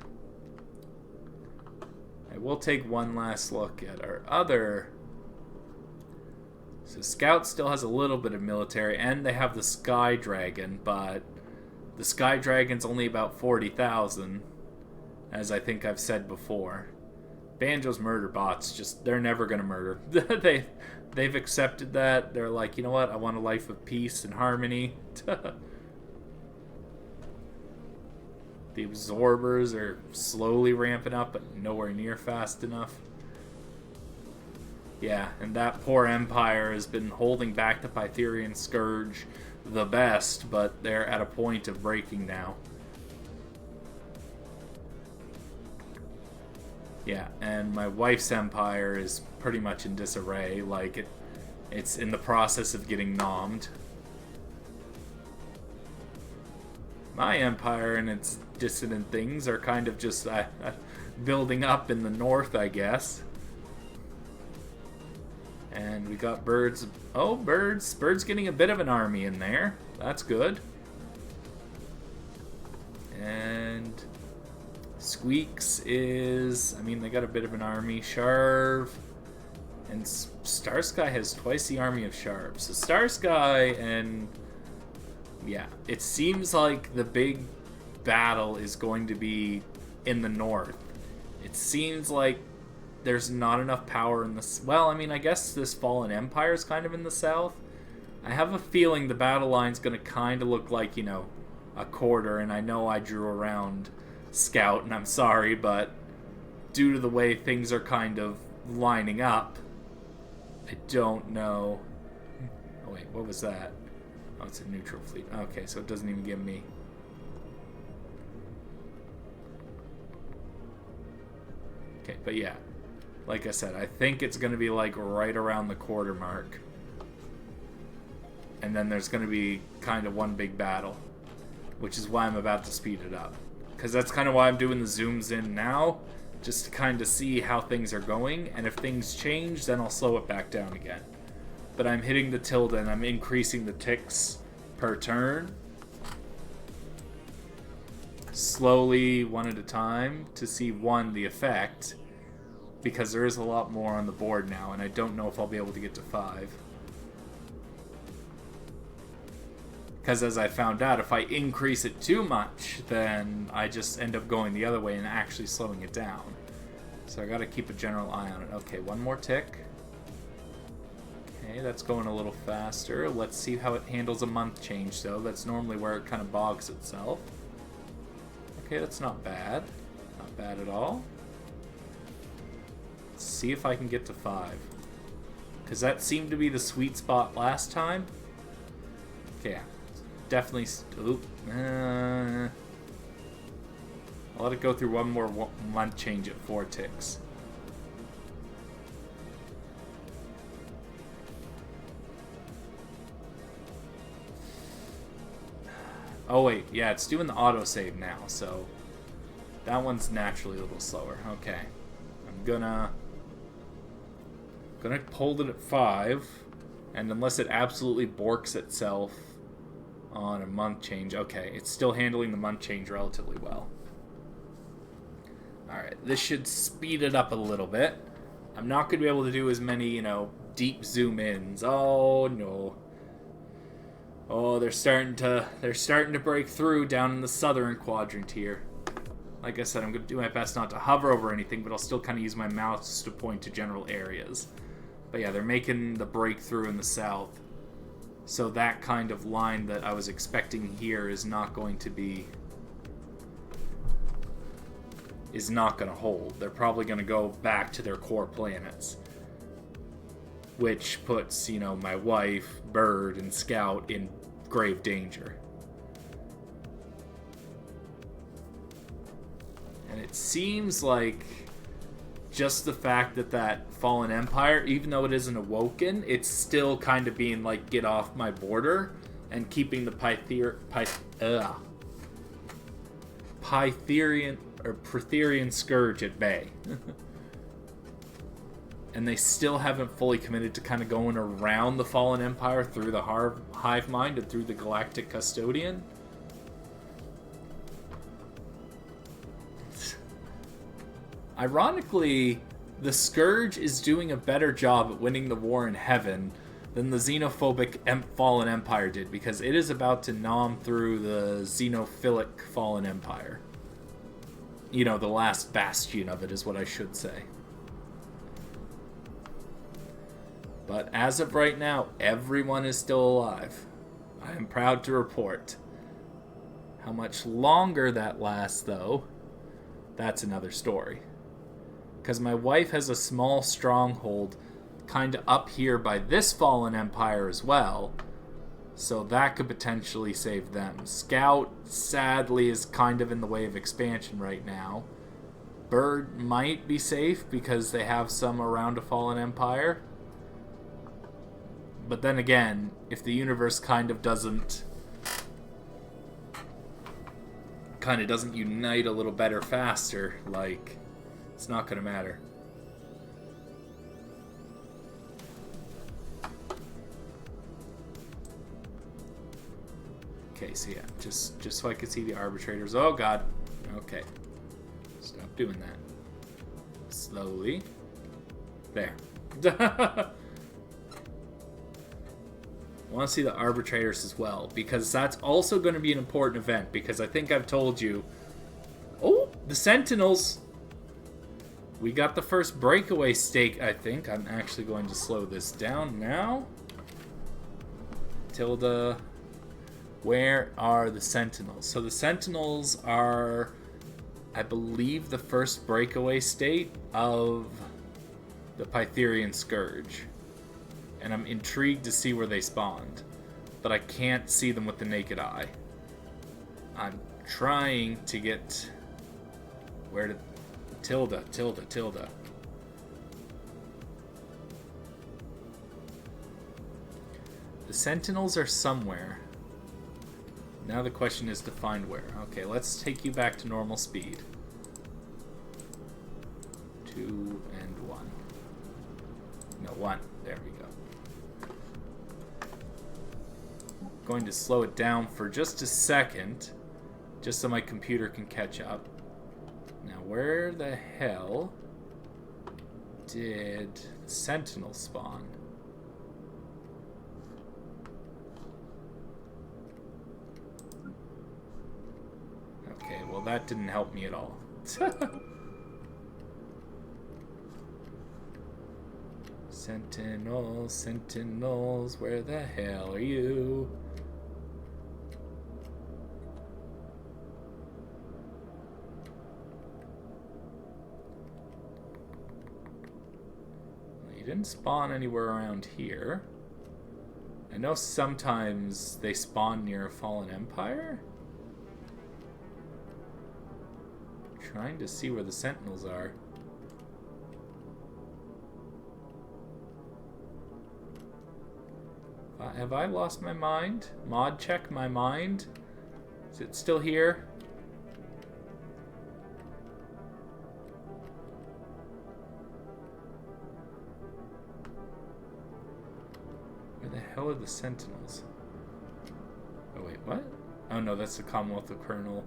We'll take one last look at our other. So Scout still has a little bit of military, and they have the Sky Dragon, but the Sky Dragon's only about 40,000, as I think I've said before. Banjo's murder bots, just, they're never going to murder. They've accepted that. They're like, you know what, I want a life of peace and harmony. The absorbers are slowly ramping up, but nowhere near fast enough. Yeah, and that poor empire has been holding back the Pytherian Scourge the best, but they're at a point of breaking now. Yeah, and my wife's empire is pretty much in disarray. Like, it's in the process of getting nommed. My empire and its dissident things are kind of just building up in the north, I guess. And we got birds. Oh, birds. Birds getting a bit of an army in there. That's good. And Squeaks is... I mean, they got a bit of an army. Sharv. And Starsky has twice the army of Sharv. So Starsky and... yeah, it seems like the big battle is going to be in the north. It seems like there's not enough power in the... well, I mean, I guess this Fallen Empire is kind of in the south. I have a feeling the battle line's going to kind of look like, you know, a quarter, and I know I drew around Scout, and I'm sorry, but due to the way things are kind of lining up, I don't know... oh, wait, what was that? Oh, it's a neutral fleet. Okay, so it doesn't even give me... okay, but yeah. Like I said, I think it's going to be like right around the quarter mark. And then there's going to be kind of one big battle. Which is why I'm about to speed it up. Because that's kind of why I'm doing the zooms in now. Just to kind of see how things are going. And if things change, then I'll slow it back down again. But I'm hitting the tilde and I'm increasing the ticks per turn. Slowly, one at a time, to see, one, the effect. Because there is a lot more on the board now, and I don't know if I'll be able to get to 5. Because as I found out, if I increase it too much, then I just end up going the other way and actually slowing it down. So I gotta keep a general eye on it. Okay, one more tick. Okay, that's going a little faster. Let's see how it handles a month change, though. That's normally where it kind of bogs itself. Okay, that's not bad. Not bad at all. Let's see if I can get to 5. Because that seemed to be the sweet spot last time. Okay, definitely... oop. I'll let it go through one more month change at 4 ticks. Oh wait, yeah, it's doing the autosave now, so that one's naturally a little slower. Okay, I'm gonna hold it at 5, and unless it absolutely borks itself on a month change, okay, it's still handling the month change relatively well. Alright, this should speed it up a little bit. I'm not going to be able to do as many, you know, deep zoom ins. Oh no. Oh, they're starting to break through down in the southern quadrant here. Like I said, I'm going to do my best not to hover over anything, but I'll still kind of use my mouse to point to general areas. But yeah, they're making the breakthrough in the south. So that kind of line that I was expecting here is not going to be... is not going to hold. They're probably going to go back to their core planets. Which puts, you know, my wife, Bird, and Scout in grave danger. And it seems like just the fact that that Fallen Empire, even though it isn't awoken, it's still kind of being like, get off my border, and keeping the Pytherian Scourge at bay. And they still haven't fully committed to kind of going around the Fallen Empire through the Hive Mind and through the Galactic Custodian. Ironically, the Scourge is doing a better job at winning the war in heaven than the xenophobic Fallen Empire did, because it is about to nom through the xenophilic Fallen Empire. You know, the last bastion of it is what I should say. But as of right now, everyone is still alive. I am proud to report. How much longer that lasts, though, that's another story. Because my wife has a small stronghold kind of up here by this Fallen Empire as well, so that could potentially save them. Scout, sadly, is kind of in the way of expansion right now. Bird might be safe because they have some around a Fallen Empire. But then again, if the universe kind of doesn't unite a little better faster, like, it's not going to matter. so yeah, just so I can see the arbitrators. Oh god. Okay. Stop doing that. Slowly. There. I want to see the arbitrators as well, because that's also going to be an important event, because I think I've told you... Oh, the Sentinels! We got the first breakaway stake, I think. I'm actually going to slow this down now. Tilda, where are the Sentinels? So the Sentinels are, I believe, the first breakaway state of the Pytherian Scourge. And I'm intrigued to see where they spawned. But I can't see them with the naked eye. I'm trying to get... Where did... Tilda. The Sentinels are somewhere. Now the question is to find where. Okay, let's take you back to normal speed. 2 and 1. No, 1. There we go. Going to slow it down for just a second, just so my computer can catch up. Now, where the hell did the Sentinel spawn? Okay, well that didn't help me at all. Sentinels, Sentinels, where the hell are you? Didn't spawn anywhere around here. I know sometimes they spawn near a fallen empire. Trying to see where the Sentinels are. Have I lost my mind? Mod check my mind. Is it still here? Where the hell are the Sentinels? Oh wait, what? Oh no, that's the Commonwealth of Colonel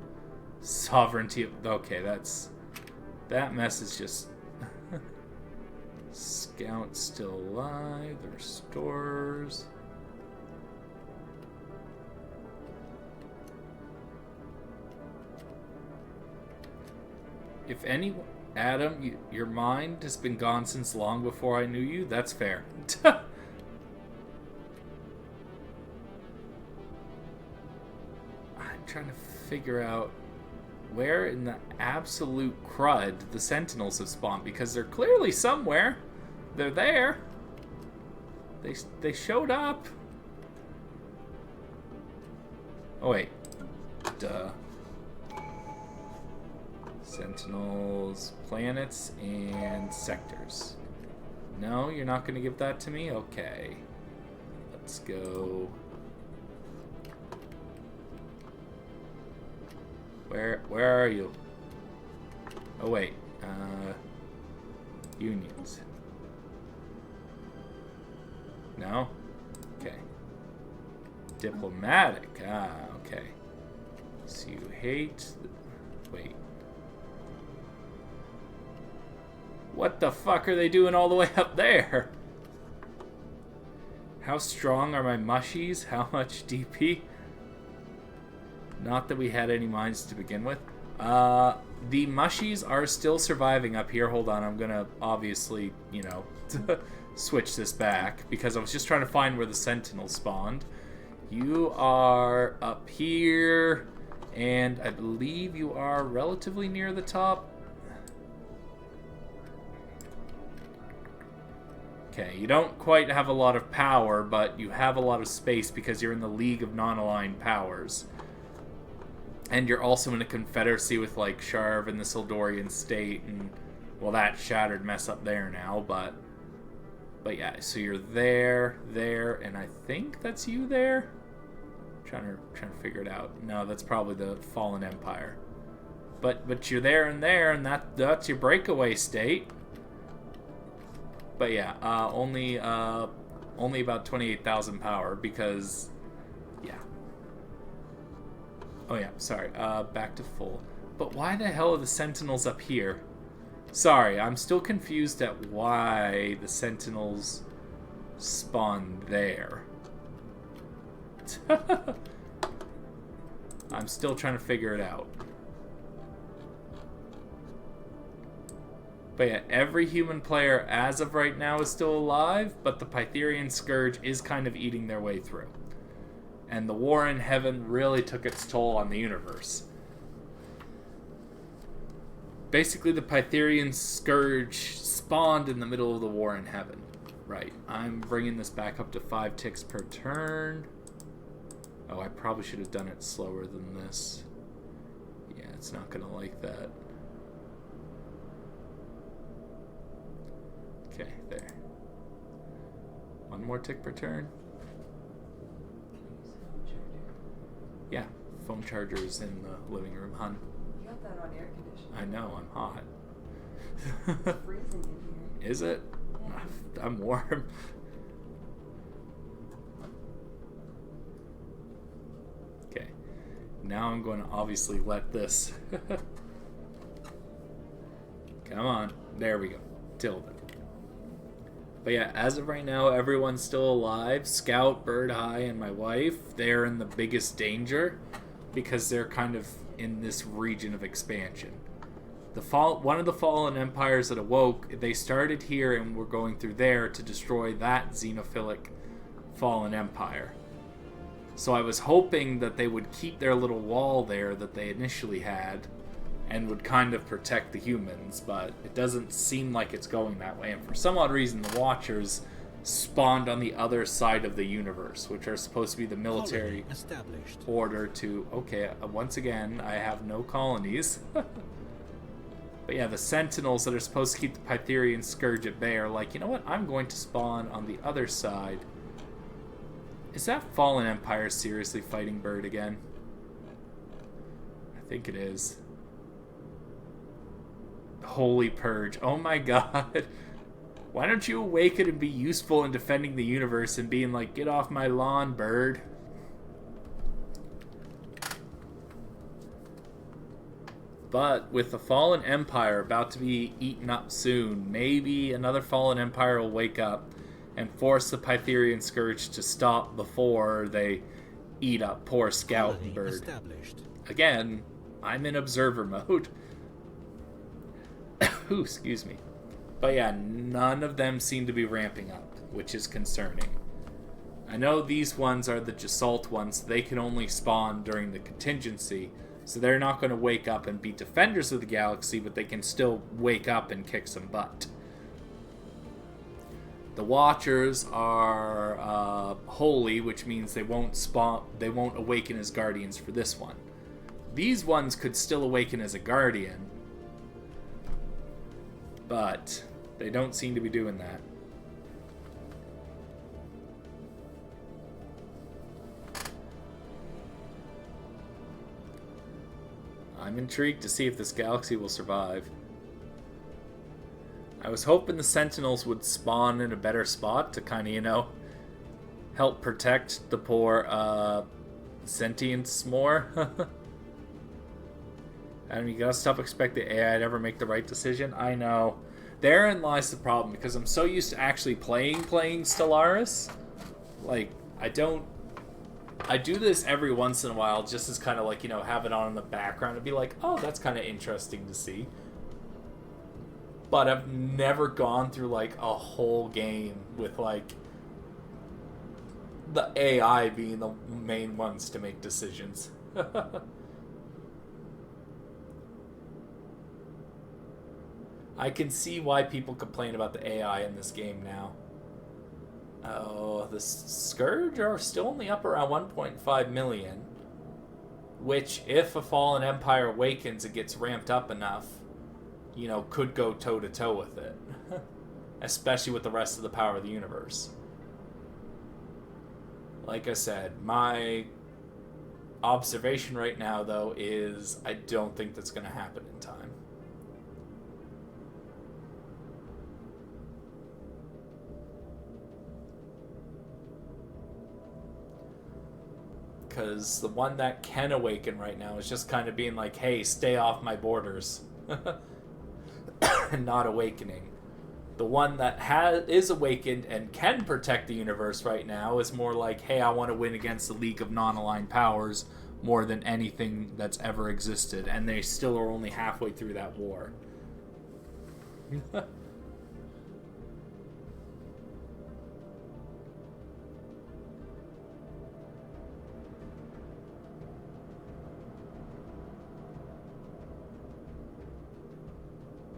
Sovereignty. Okay, that mess is just... Scout still alive. The restorers. If any... Adam, your mind has been gone since long before I knew you. That's fair. Trying to figure out where in the absolute crud the Sentinels have spawned, because they're clearly somewhere. They're there. They showed up. Oh wait. Duh. Sentinels, planets, and sectors. No, you're not going to give that to me? Okay. Let's go... Where are you? Oh wait, unions. No? Okay. Diplomatic, okay. So you hate... Wait. What the fuck are they doing all the way up there? How strong are my mushies? How much DP? Not that we had any mines to begin with. The mushies are still surviving up here. Hold on, I'm gonna obviously, you know, switch this back, because I was just trying to find where the Sentinels spawned. You are up here, and I believe you are relatively near the top. Okay, you don't quite have a lot of power, but you have a lot of space because you're in the League of Non-Aligned Powers. And you're also in a confederacy with, like, Sharv and the Sildorian state, and, well, that shattered mess up there now, but yeah, so you're there, and I think that's you there? Trying to figure it out. No, that's probably the Fallen Empire. But you're there, and that's your breakaway state. But yeah, only about 28,000 power, because, yeah. Oh yeah, sorry. Back to full. But why the hell are the Sentinels up here? Sorry, I'm still confused at why the Sentinels spawn there. I'm still trying to figure it out. But yeah, every human player as of right now is still alive, but the Pytherian Scourge is kind of eating their way through. And the war in heaven really took its toll on the universe. Basically, the Pytherian Scourge spawned in the middle of the war in heaven. Right, I'm bringing this back up to 5 ticks per turn. Oh, I probably should have done it slower than this. Yeah, it's not going to like that. Okay, there. 1 more tick per turn. Yeah, phone charger is in the living room, hon. You got that on air conditioning. I know, I'm hot. It's freezing in here. Is it? Yeah. I'm warm. Okay. Now I'm going to obviously let this... Come on. There we go. Tilted. But yeah, as of right now, everyone's still alive. Scout, Bird High, and my wife, they're in the biggest danger because they're kind of in this region of expansion. One of the fallen empires that awoke, they started here and were going through there to destroy that xenophilic fallen empire. So I was hoping that they would keep their little wall there that they initially had and would kind of protect the humans, but it doesn't seem like it's going that way. And for some odd reason, the Watchers spawned on the other side of the universe, which are supposed to be the military order to... Okay, once again, I have no colonies. But yeah, the Sentinels that are supposed to keep the Pytherian Scourge at bay are like, you know what, I'm going to spawn on the other side. Is that Fallen Empire seriously fighting Bird again? I think it is. Holy Purge. Oh my god. Why don't you awaken and be useful in defending the universe and being like, get off my lawn, Bird? But with the Fallen Empire about to be eaten up soon, maybe another Fallen Empire will wake up and force the Pytherian Scourge to stop before they eat up poor Scout and Bird. Again, I'm in observer mode. Ooh, excuse me. But yeah, none of them seem to be ramping up, which is concerning. I know these ones are the Jasalt ones, so they can only spawn during the contingency, so they're not going to wake up and be defenders of the galaxy, but they can still wake up and kick some butt. The Watchers are holy, which means they won't awaken as guardians for this one. These ones could still awaken as a guardian, but they don't seem to be doing that. I'm intrigued to see if this galaxy will survive. I was hoping the Sentinels would spawn in a better spot to kind of, you know, help protect the poor sentients more. And you gotta stop expecting AI to ever make the right decision. I know. Therein lies the problem, because I'm so used to actually playing Stellaris. Like, I do this every once in a while just as kind of like, you know, have it on in the background and be like, oh, that's kind of interesting to see. But I've never gone through, like, a whole game with, like, the AI being the main ones to make decisions. I can see why people complain about the AI in this game now. Oh, the Scourge are still only up around 1.5 million. Which, if a Fallen Empire awakens and gets ramped up enough, you know, could go toe-to-toe with it. Especially with the rest of the power of the universe. Like I said, my observation right now, though, is I don't think that's going to happen in time. because the one that can awaken right now is just kind of being like, hey, stay off my borders. And not awakening. The one that is awakened and can protect the universe right now is more like, hey, I want to win against the League of Non-Aligned Powers more than anything that's ever existed. And they still are only halfway through that war.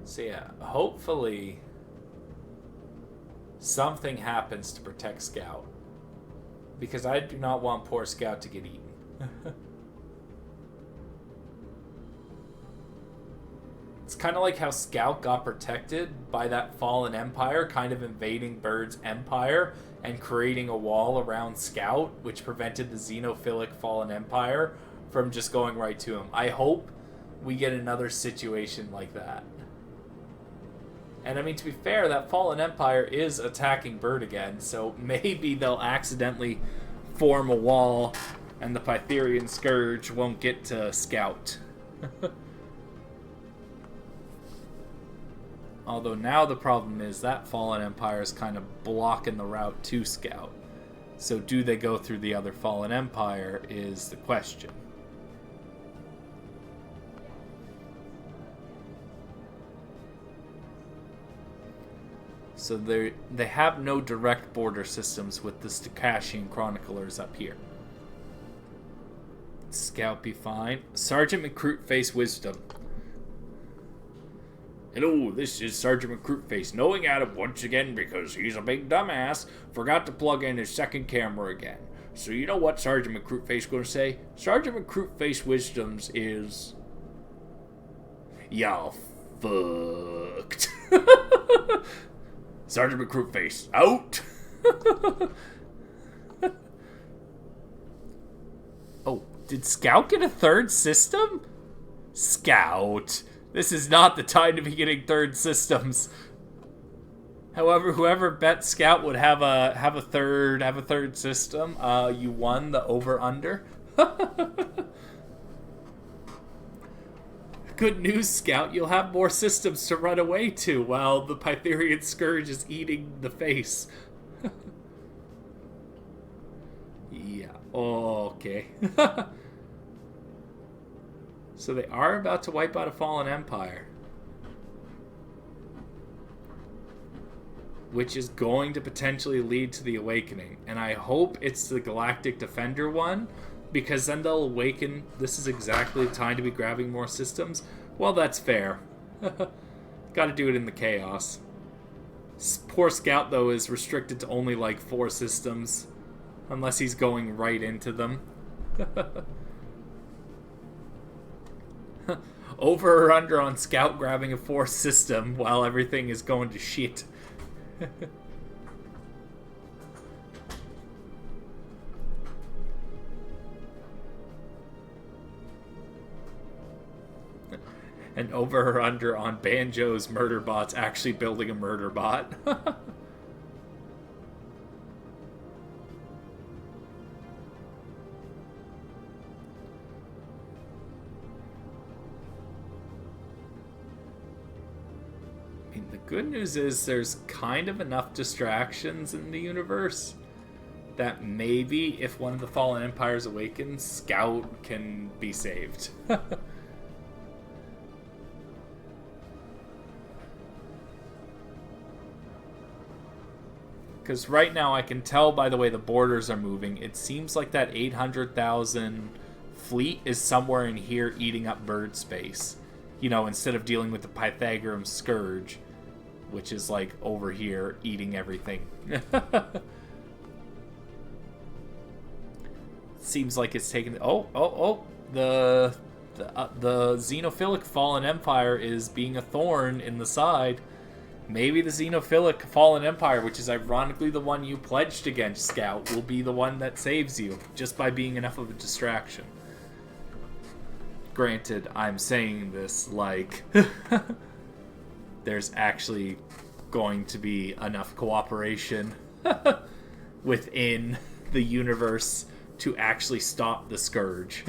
So yeah, hopefully something happens to protect Scout. Because I do not want poor Scout to get eaten. It's kind of like how Scout got protected by that fallen empire, kind of invading Bird's empire and creating a wall around Scout, which prevented the xenophilic fallen empire from just going right to him. I hope we get another situation like that. And I mean, to be fair, that fallen empire is attacking Bird again, so maybe they'll accidentally form a wall and the Pytherian Scourge won't get to Scout. Although now the problem is that fallen empire is kind of blocking the route to Scout. So do they go through the other fallen empire is the question. So they have no direct border systems with the Stakashian chroniclers up here. Scout be fine. Sergeant Recruitface Wisdom. Hello, this is Sergeant Recruitface, knowing Adam once again because he's a big dumbass, forgot to plug in his second camera again. So you know what Sergeant Recruitface gonna say? Sergeant Recruitface Wisdoms is... Y'all fucked. Sergeant Recruitface, out! Oh, did Scout get a third system? Scout, this is not the time to be getting third systems. However, whoever bet Scout would have a third system, you won the over/under. Good news, Scout, you'll have more systems to run away to while the Pytherian Scourge is eating the face. Yeah, okay. So they are about to wipe out a fallen empire. Which is going to potentially lead to the awakening. And I hope it's the Galactic Defender one, because then they'll awaken. This is exactly the time to be grabbing more systems. Well, that's fair. Gotta do it in the chaos. Poor Scout, though, is restricted to only like 4 systems. Unless he's going right into them. Over or under on Scout grabbing a 4th system while everything is going to shit. And over or under on Banjo's murder bots actually building a murder bot. I mean, the good news is there's kind of enough distractions in the universe that maybe if one of the fallen empires awakens, Scout can be saved. Because right now I can tell by the way the borders are moving, it seems like that 800,000 fleet is somewhere in here eating up bird space. You know, instead of dealing with the Pythagorean Scourge, which is like over here eating everything. Seems like it's taking... The xenophilic fallen empire is being a thorn in the side. Maybe the xenophilic fallen empire, which is ironically the one you pledged against, Scout, will be the one that saves you, just by being enough of a distraction. Granted, I'm saying this like there's actually going to be enough cooperation within the universe to actually stop the Scourge.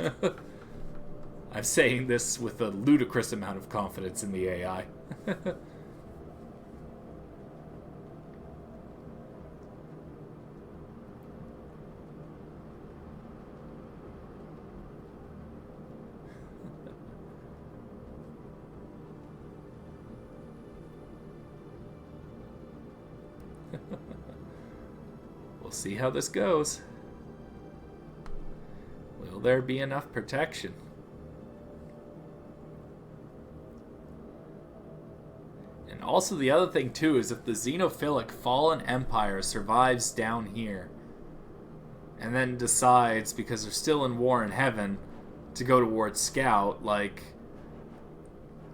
I'm saying this with a ludicrous amount of confidence in the AI. We'll see how this goes. Will there be enough protection? And also the other thing too is if the xenophilic Fallen Empire survives down here and then decides, because they're still in war in heaven, to go towards Scout, like,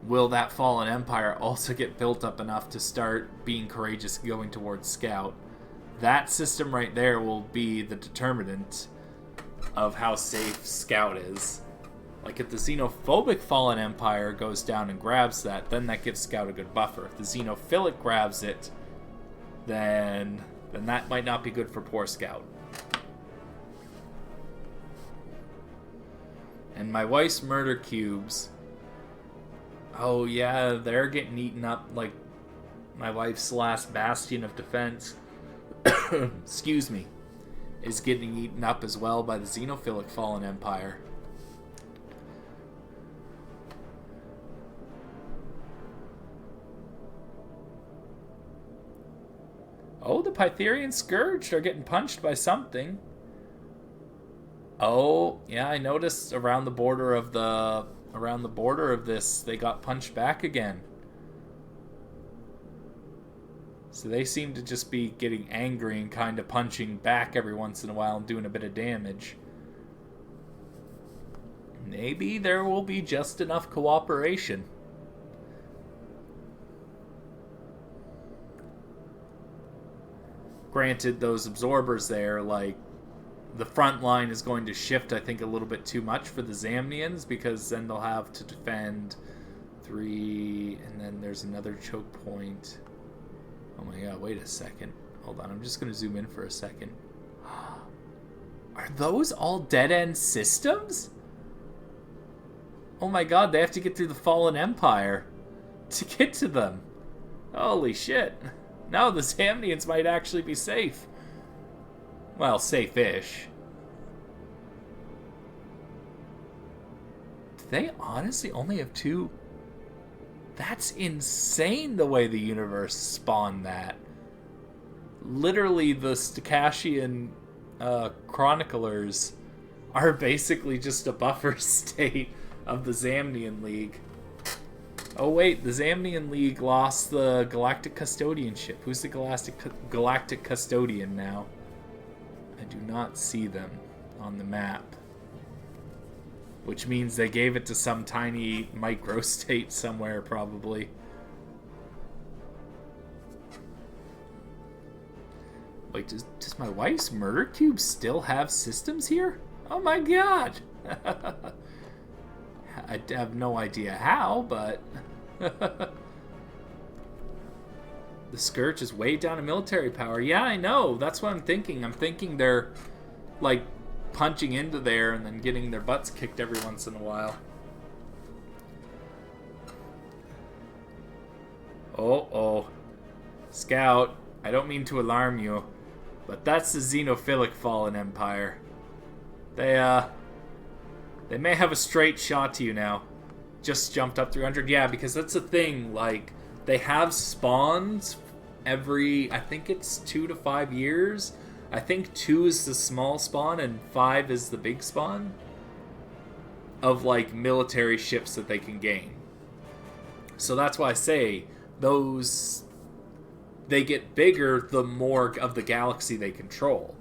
will that Fallen Empire also get built up enough to start being courageous going towards Scout? That system right there will be the determinant of how safe Scout is. Like, if the xenophobic Fallen Empire goes down and grabs that, then that gives Scout a good buffer. If the xenophilic grabs it, then that might not be good for poor Scout. And my wife's murder cubes. Oh yeah, they're getting eaten up like my wife's last bastion of defense. Excuse me. Is getting eaten up as well by the xenophilic Fallen Empire. Oh, the Pytherian Scourge are getting punched by something. Oh, yeah, I noticed around the border of this, they got punched back again. So they seem to just be getting angry and kind of punching back every once in a while and doing a bit of damage. Maybe there will be just enough cooperation. Granted, those absorbers there, like, the front line is going to shift, I think, a little bit too much for the Zamnians, because then they'll have to defend 3, and then there's another choke point. Oh my god, wait a second. Hold on, I'm just going to zoom in for a second. Are those all dead-end systems? Oh my god, they have to get through the Fallen Empire to get to them. Holy shit. No, the Zamnians might actually be safe. Well, safe-ish. Do they honestly only have 2? That's insane the way the universe spawned that. Literally, the Stakashian chroniclers are basically just a buffer state of the Zamnian League. Oh wait, the Zamnian League lost the Galactic Custodianship. Who's the Galactic Custodian now? I do not see them on the map. Which means they gave it to some tiny microstate somewhere, probably. Wait, does my wife's murder cube still have systems here? Oh my god! I have no idea how, but... The Scourge is way down in military power. Yeah, I know. That's what I'm thinking. I'm thinking they're, like, punching into there and then getting their butts kicked every once in a while. Oh. Scout, I don't mean to alarm you, but that's the xenophilic Fallen Empire. They may have a straight shot to you now. Just jumped up 300. Yeah, because that's the thing, like, they have spawns every, I think it's 2 to 5 years. I think 2 is the small spawn and 5 is the big spawn of, like, military ships that they can gain. So that's why I say those, they get bigger the more of the galaxy they control.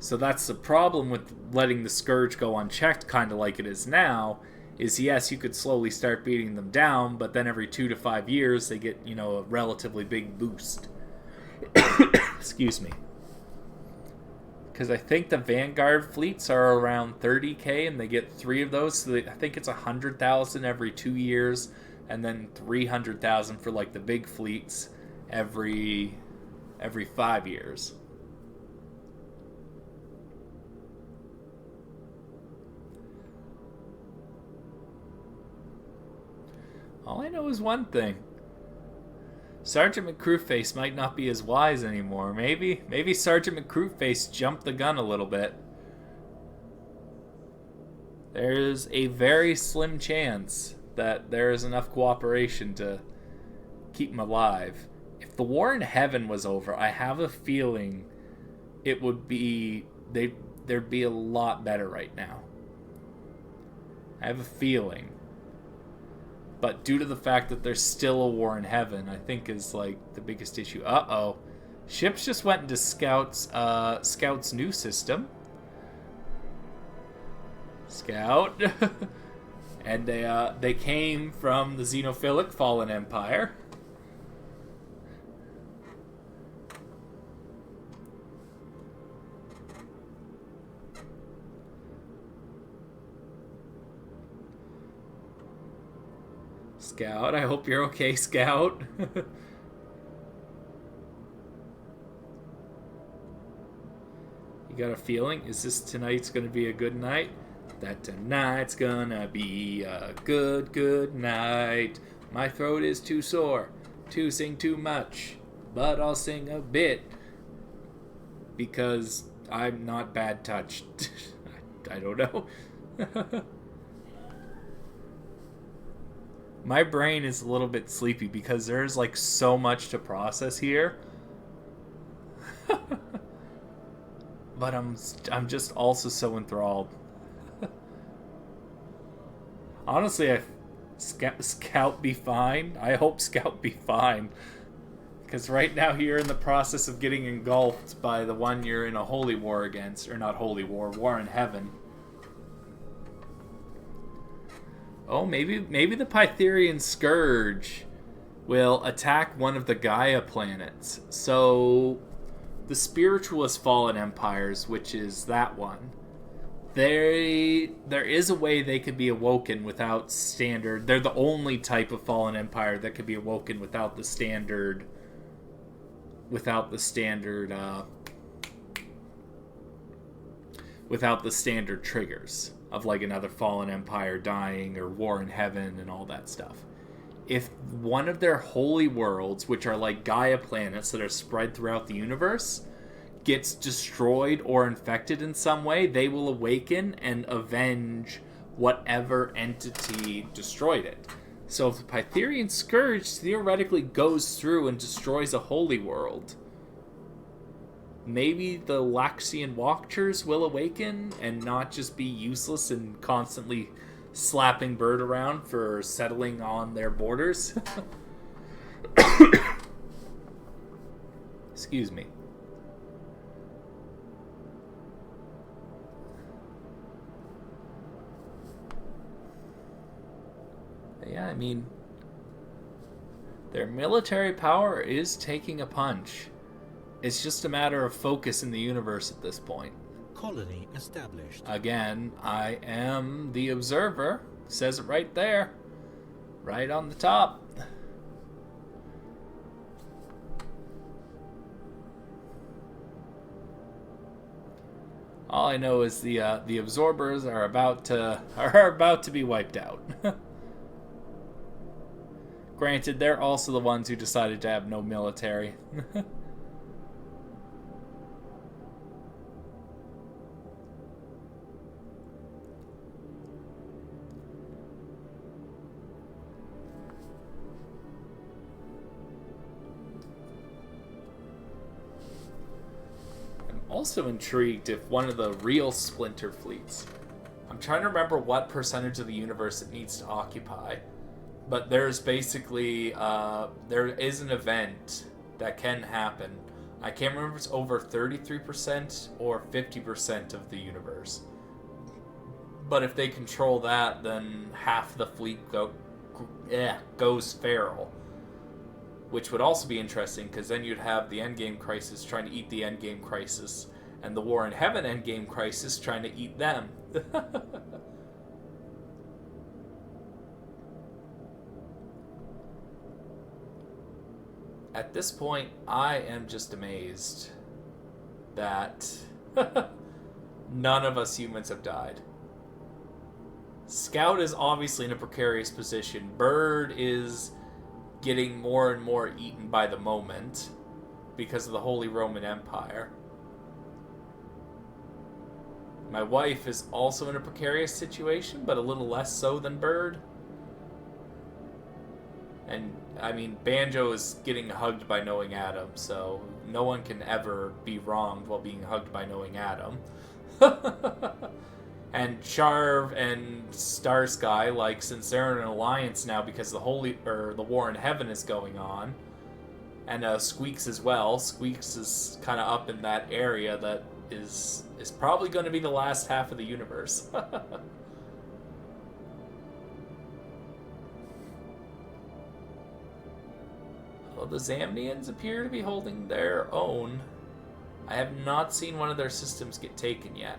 So that's the problem with letting the Scourge go unchecked, kind of like it is now, is yes, you could slowly start beating them down, but then every 2 to 5 years they get, you know, a relatively big boost. Excuse me. Because I think the Vanguard fleets are around 30k and they get 3 of those, so I think it's 100,000 every 2 years, and then 300,000 for, like, the big fleets every 5 years. All I know is one thing. Sergeant McCrewface might not be as wise anymore. Maybe Sergeant McCrewface jumped the gun a little bit. There's a very slim chance that there is enough cooperation to keep him alive. If the war in heaven was over, I have a feeling it would be... there'd be a lot better right now. I have a feeling. But due to the fact that there's still a war in heaven, I think is like the biggest issue. Uh-oh. Ships just went into Scout's new system. Scout. And they came from the xenophilic Fallen Empire. Scout, I hope you're okay, Scout. You got a feeling? Is this tonight's gonna be a good night? That tonight's gonna be a good night. My throat is too sore to sing too much, but I'll sing a bit because I'm not bad touched. I don't know. My brain is a little bit sleepy because there's like so much to process here. But I'm just also so enthralled. Honestly, Scout be fine. I hope Scout be fine. Because right now you're in the process of getting engulfed by the one you're in a holy war against. Or not holy war, war in heaven. Oh, maybe the Pytherian Scourge will attack one of the Gaia planets. So, the Spiritualist Fallen Empires, which is that one, there is a way they could be awoken without standard. They're the only type of Fallen Empire that could be awoken without the standard triggers of like another Fallen Empire dying or war in heaven and all that stuff. If one of their holy worlds, which are like Gaia planets that are spread throughout the universe, gets destroyed or infected in some way, they will awaken and avenge whatever entity destroyed it. So if the Pytherian Scourge theoretically goes through and destroys a holy world, maybe the Laxian Watchers will awaken and not just be useless and constantly slapping Bird around for settling on their borders. Excuse me. Yeah, I mean, their military power is taking a punch. It's just a matter of focus in the universe at this point. Colony established. Again, I am the observer. Says it right there. Right on the top. All I know is the absorbers are about to be wiped out. Granted, they're also the ones who decided to have no military. I'm also intrigued if one of the real Splinter fleets... I'm trying to remember what percentage of the universe it needs to occupy. But there's basically, there is an event that can happen. I can't remember if it's over 33% or 50% of the universe. But if they control that, then half the fleet goes feral. Which would also be interesting, because then you'd have the Endgame Crisis trying to eat the Endgame Crisis, and the War in Heaven Endgame Crisis trying to eat them. At this point, I am just amazed that none of us humans have died. Scout is obviously in a precarious position. Bird is getting more and more eaten by the moment because of the Holy Roman Empire. My wife is also in a precarious situation, but a little less so than Bird. And, I mean, Banjo is getting hugged by Knowing Adam, so no one can ever be wronged while being hugged by Knowing Adam. And Charv and Starsky, like, since they're in an alliance now because the War in Heaven is going on, and Squeaks as well. Squeaks is kind of up in that area that is probably going to be the last half of the universe. Well, the Zamnians appear to be holding their own. I have not seen one of their systems get taken yet.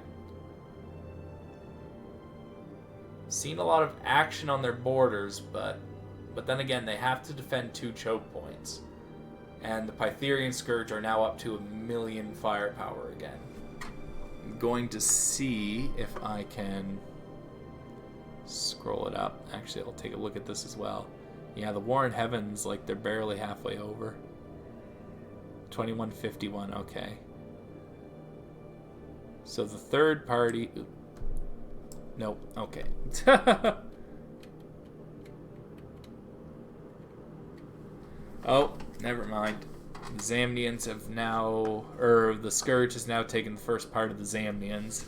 Seen a lot of action on their borders, but then again, they have to defend 2 choke points. And the Pytherian Scourge are now up to 1,000,000 firepower again. I'm going to see if I can scroll it up. Actually, I'll take a look at this as well. Yeah, the War in Heaven's like they're barely halfway over. 2151, okay. So the third party... Nope, okay. Oh, never mind. The Zamnians have now... the Scourge has now taken the first part of the Zamnians.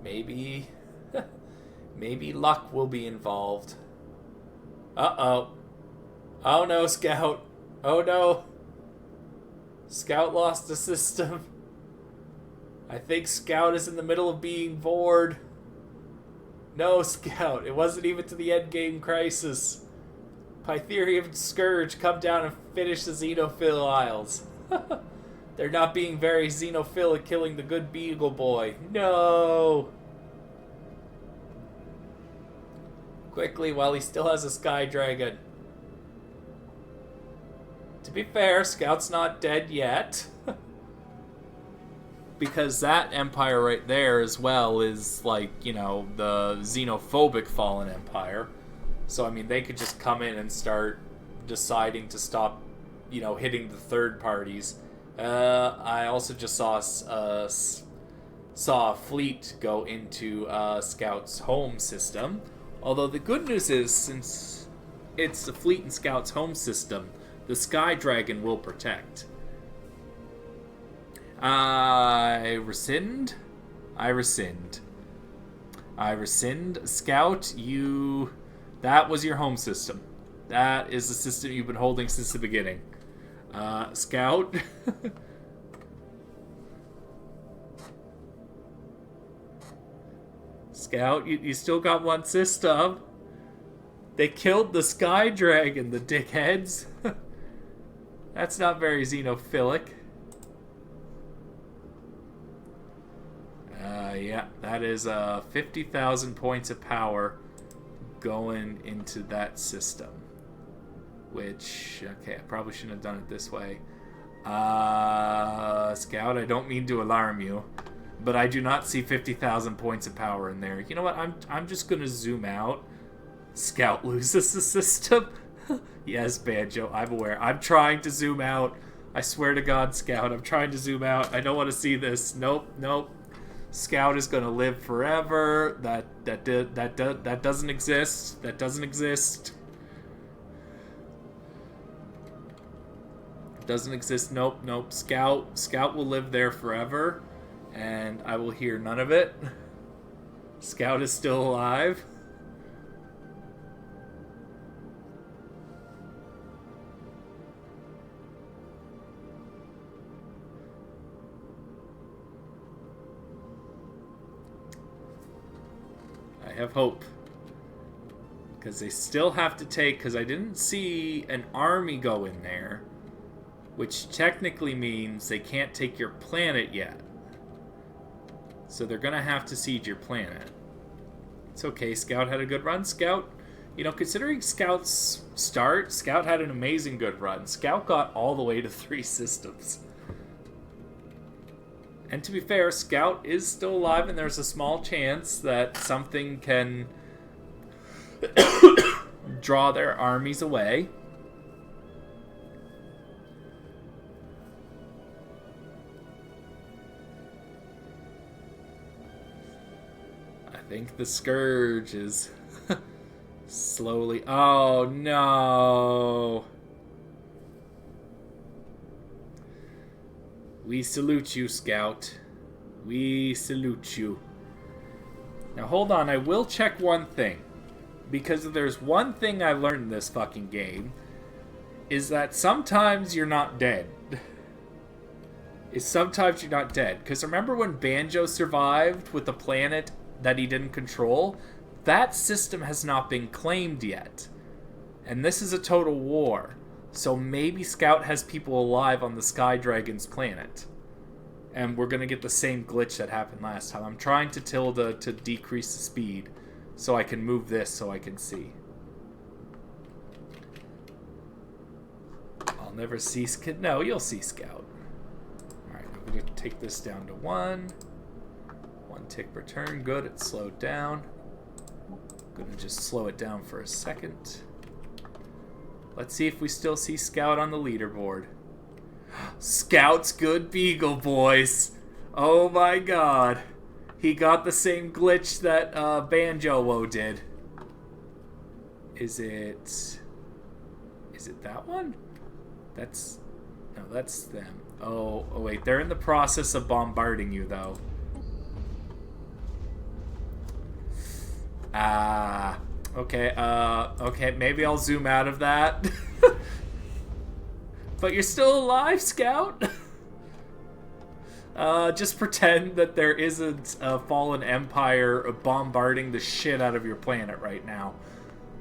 Maybe... maybe luck will be involved. Uh-oh. Oh no, Scout. Oh no. Scout lost the system. I think Scout is in the middle of being bored. No, Scout. It wasn't even to the endgame crisis. Pytherian Scourge, come down and finish the Xenophil Isles. They're not being very xenophilic, killing the good Beagle Boy. No! Quickly, while he still has a Sky Dragon. To be fair, Scout's not dead yet. Because that empire right there as well is, like, you know, the xenophobic Fallen Empire. So, I mean, they could just come in and start deciding to stop, you know, hitting the third parties. I also just saw a fleet go into Scout's home system. Although the good news is, since it's a fleet in Scout's home system, the Sky Dragon will protect. I rescind. Scout, that was your home system. That is the system you've been holding since the beginning. Scout. Scout, you still got one system. They killed the Sky Dragon, the dickheads. That's not very xenophilic. Yeah, that is 50,000 points of power going into that system. Which, okay, I probably shouldn't have done it this way. Scout, I don't mean to alarm you, but I do not see 50,000 points of power in there. You know what? I'm just gonna zoom out. Scout loses the system. Yes, Banjo, I'm aware. I'm trying to zoom out. I swear to God, Scout, I'm trying to zoom out. I don't want to see this. Nope. Scout is gonna live forever. That doesn't exist. That doesn't exist. Doesn't exist. Nope. Scout will live there forever, and I will hear none of it. Scout is still alive. I have hope. Because they still have to take... Because I didn't see an army go in there. Which technically means they can't take your planet yet. So they're going to have to siege your planet. It's okay, Scout had a good run. Scout, You know, considering Scout's start, Scout had an amazing good run. Scout got all the way to 3 systems. And to be fair, Scout is still alive, and there's a small chance that something can draw their armies away. I think the Scourge is slowly... Oh, no! We salute you, Scout. We salute you. Now, hold on. I will check one thing. Because if there's one thing I learned in this fucking game, is that sometimes you're not dead. Sometimes you're not dead. Because remember when Banjo survived with the planet that he didn't control? That system has not been claimed yet. And this is a total war. So maybe Scout has people alive on the Sky Dragon's planet. And we're going to get the same glitch that happened last time. I'm trying to tilde to decrease the speed so I can move this so I can see. I'll never see Scout. No, you'll see Scout. Alright, I'm going to take this down to 1. 1 tick per turn. Good, it slowed down. I'm going to just slow it down for a second. Let's see if we still see Scout on the leaderboard. Scout's good beagle, boys. Oh my god. He got the same glitch that Banjo did. Is it that one? No, that's them. Oh, wait. They're in the process of bombarding you, though. Okay, okay, maybe I'll zoom out of that. But you're still alive, Scout? Just pretend that there isn't a fallen empire bombarding the shit out of your planet right now.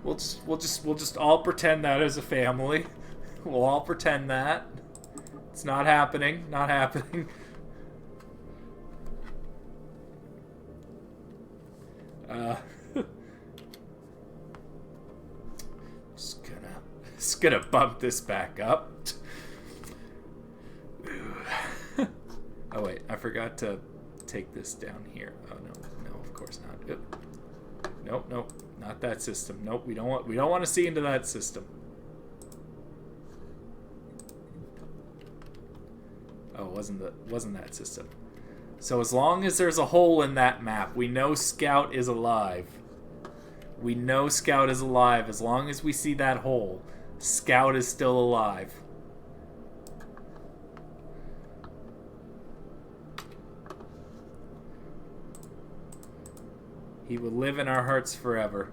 We'll just all pretend that as a family. We'll all pretend that. It's not happening, not happening. Just gonna bump this back up. Oh wait, I forgot to take this down here. Oh no, of course not. Nope, not that system. Nope, we don't want to see into that system. Oh, wasn't that system. So as long as there's a hole in that map, we know Scout is alive. We know Scout is alive. As long as we see that hole, Scout is still alive. He will live in our hearts forever.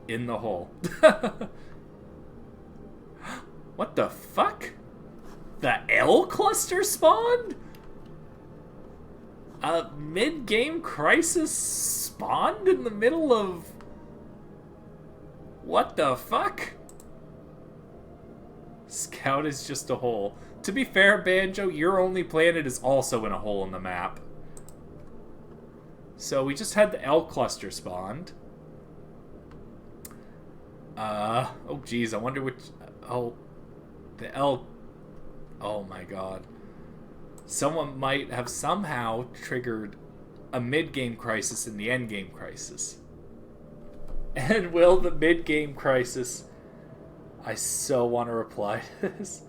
In the hole. What the fuck? The L cluster spawned? A mid-game crisis spawned in the middle of... What the fuck? Scout is just a hole. To be fair, Banjo, your only planet is also in a hole in the map. So we just had the L cluster spawned. Oh geez, I wonder which... Oh, the L... Oh my god. Someone might have somehow triggered a mid-game crisis in the end-game crisis. And will the mid-game crisis... I so want to reply to this.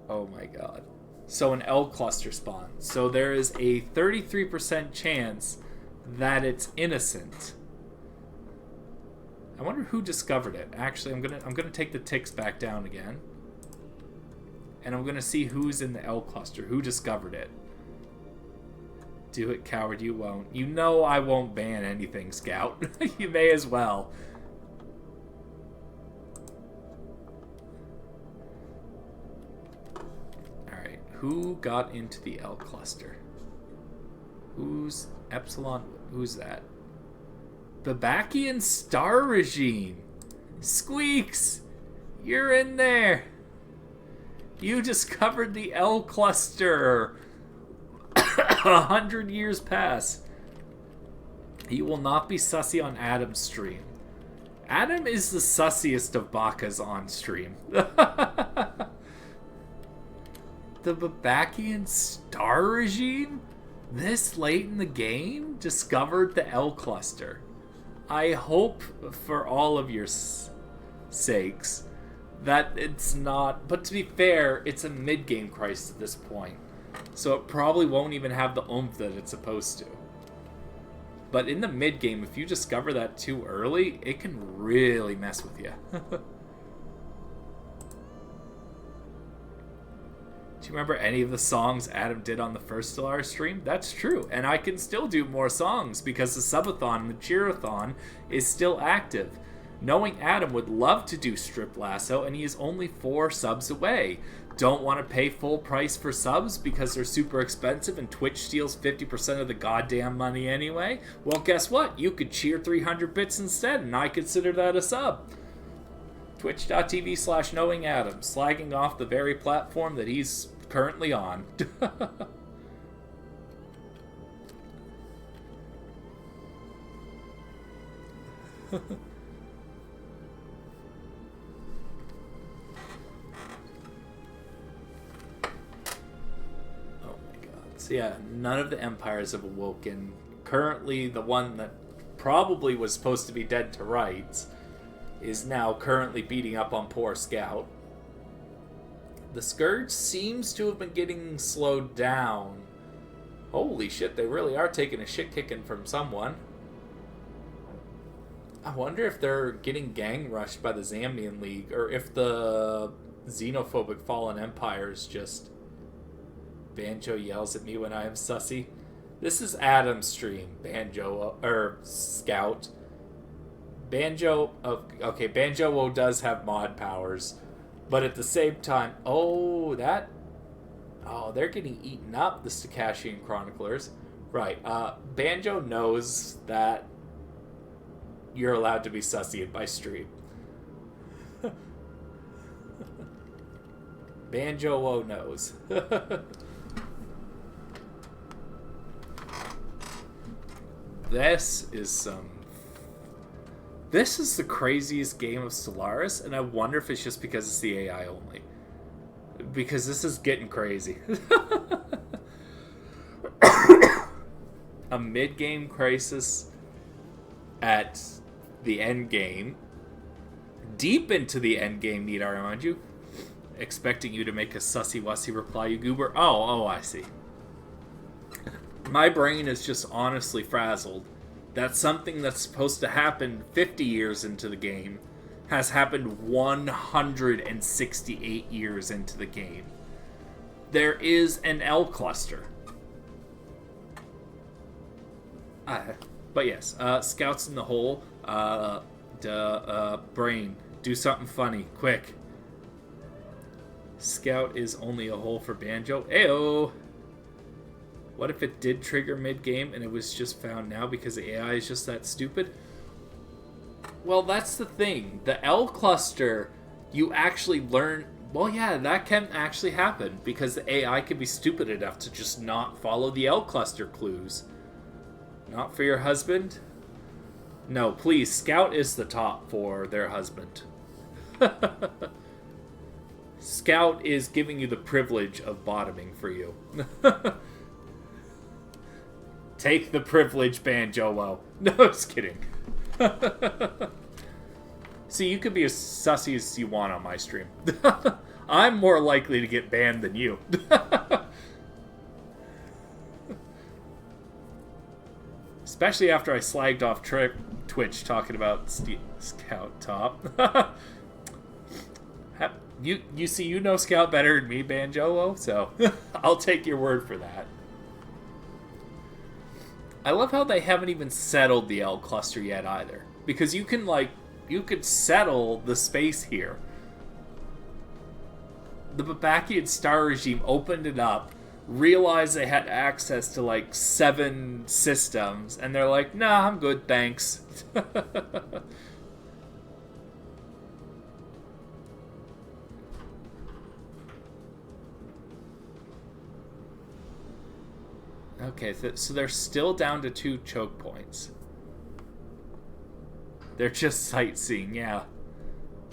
Oh my god. So an L cluster spawn. So there is a 33% chance that it's innocent. I wonder who discovered it. Actually, I'm gonna take the ticks back down again. And I'm gonna see who's in the L cluster. Who discovered it? Do it, coward, you won't. You know I won't ban anything, Scout. You may as well. Alright, who got into the L cluster? Who's Epsilon? Who's that? Babakian Star Regime. Squeaks! You're in there! You discovered the L cluster! 100 years pass. You will not be sussy on Adam's stream. Adam is the sussiest of Bakas on stream. The Babakian star regime, this late in the game, discovered the L cluster. I hope for all of your sakes that it's not... But to be fair, it's a mid-game crisis at this point. So it probably won't even have the oomph that it's supposed to. But in the mid-game, if you discover that too early, it can really mess with you. Do you remember any of the songs Adam did on the first Stellaris stream? That's true, and I can still do more songs because the subathon and the cheerathon is still active. Knowing Adam would love to do Strip Lasso, and he is only 4 subs away. Don't want to pay full price for subs because they're super expensive and Twitch steals 50% of the goddamn money anyway? Well, guess what? You could cheer 300 bits instead, and I consider that a sub. Twitch.tv/KnowingAdam, slagging off the very platform that he's currently on. So yeah, none of the empires have awoken. Currently, the one that probably was supposed to be dead to rights is now currently beating up on poor Scout. The Scourge seems to have been getting slowed down. Holy shit, they really are taking a shit kicking from someone. I wonder if they're getting gang rushed by the Zambian League, or if the xenophobic Fallen Empires just... Banjo yells at me when I am sussy. This is Adam's stream, Banjo, or Scout. Banjo, okay, Banjo does have mod powers, but at the same time, they're getting eaten up, the Stakashian Chroniclers. Right, Banjo knows that you're allowed to be sussy in my stream. Banjo knows. This is the craziest game of Stellaris, and I wonder if it's just because it's the AI only. Because this is getting crazy. A mid-game crisis at the end game. Deep into the end game, need I remind you. Expecting you to make a sussy-wussy reply, you goober. Oh, I see. My brain is just honestly frazzled that something that's supposed to happen 50 years into the game has happened 168 years into the game. There is an L cluster. But yes, Scouts in the hole. Brain, do something funny, quick. Scout is only a hole for Banjo. Ayo! What if it did trigger mid-game and it was just found now because the AI is just that stupid? Well, that's the thing. The L cluster, you actually learn... Well, yeah, that can actually happen because the AI can be stupid enough to just not follow the L cluster clues. Not for your husband? No, please, Scout is the top for their husband. Scout is giving you the privilege of bottoming for you. Take the privilege, Banjo. No, just kidding. See, you could be as sussy as you want on my stream. I'm more likely to get banned than you. Especially after I slagged off Twitch talking about Scout top. You see, you know Scout better than me, Banjo, so I'll take your word for that. I love how they haven't even settled the L cluster yet either. Because you could settle the space here. The Babakian star regime opened it up, realized they had access to 7 systems, and they're like, nah, I'm good, thanks. Okay, so they're still down to 2 choke points. They're just sightseeing, yeah.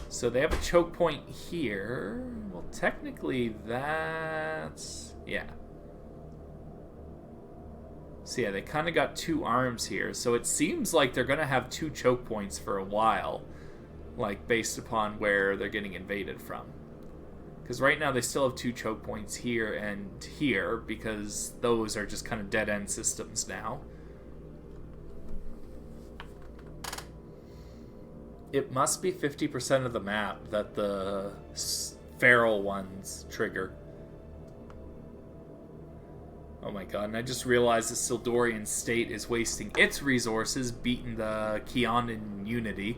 So they have a choke point here. Well, technically that's... yeah. So yeah, they kind of got 2 arms here. So it seems like they're going to have 2 choke points for a while. Like, based upon where they're getting invaded from. Because right now they still have 2 choke points here and here, because those are just kind of dead-end systems now. It must be 50% of the map that the feral ones trigger. Oh my god, and I just realized the Sildorian state is wasting its resources beating the Keonan Unity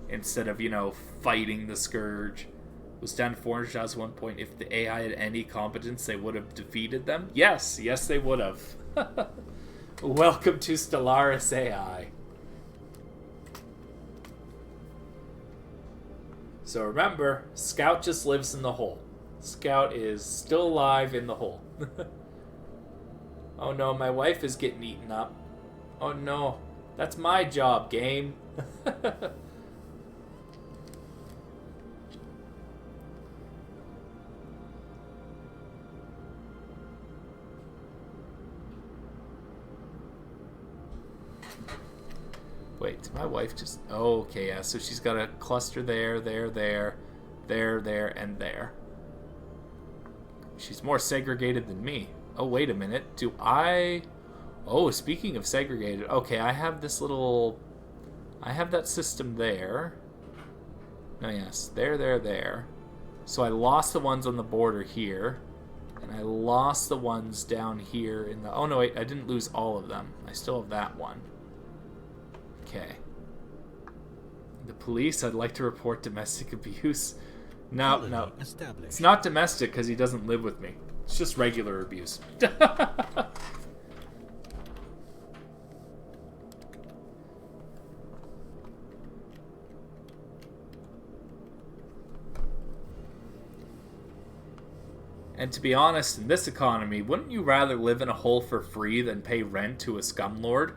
instead of, you know, fighting the Scourge. Was down to 400,000 at one point. If the AI had any competence, they would have defeated them? Yes, yes they would have. Welcome to Stellaris AI. So remember, Scout just lives in the hole. Scout is still alive in the hole. Oh no, my wife is getting eaten up. Oh no, that's my job, game. Wait, did my wife just... oh, okay, yeah, so she's got a cluster there, there, and there. She's more segregated than me. Oh, wait a minute. Do I... oh, speaking of segregated, okay, I have this little... I have that system there. Oh, yes, there. So I lost the ones on the border here. And I lost the ones down here in the... oh, no, wait, I didn't lose all of them. I still have that one. Okay. The police, I'd like to report domestic abuse. No. It's not domestic because he doesn't live with me. It's just regular abuse. And to be honest, in this economy, wouldn't you rather live in a hole for free than pay rent to a scumlord?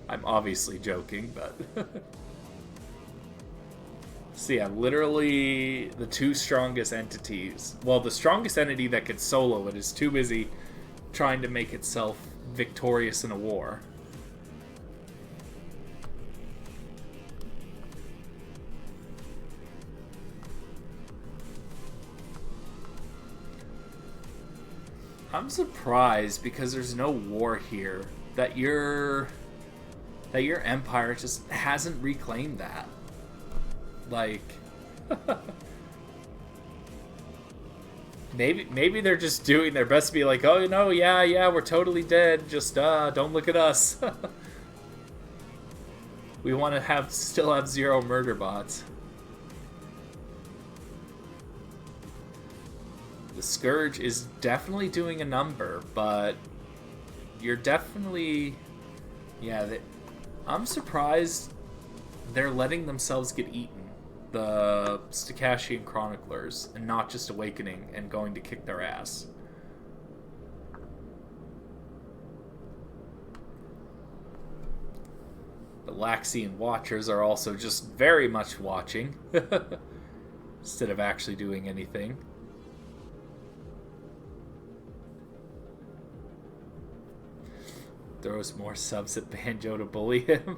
I'm obviously joking, but... so yeah, literally the 2 strongest entities. Well, the strongest entity that could solo it is too busy trying to make itself victorious in a war. I'm surprised because there's no war here that your empire just hasn't reclaimed that. Like maybe they're just doing their best to be like, oh no, yeah, we're totally dead. Just don't look at us. We want to still have 0 murder bots. The Scourge is definitely doing a number, but you're definitely... yeah, I'm surprised they're letting themselves get eaten. The Stakashian Chroniclers, and not just Awakening, and going to kick their ass. The Laxian Watchers are also just very much watching, instead of actually doing anything. Throws more subs at Banjo to bully him.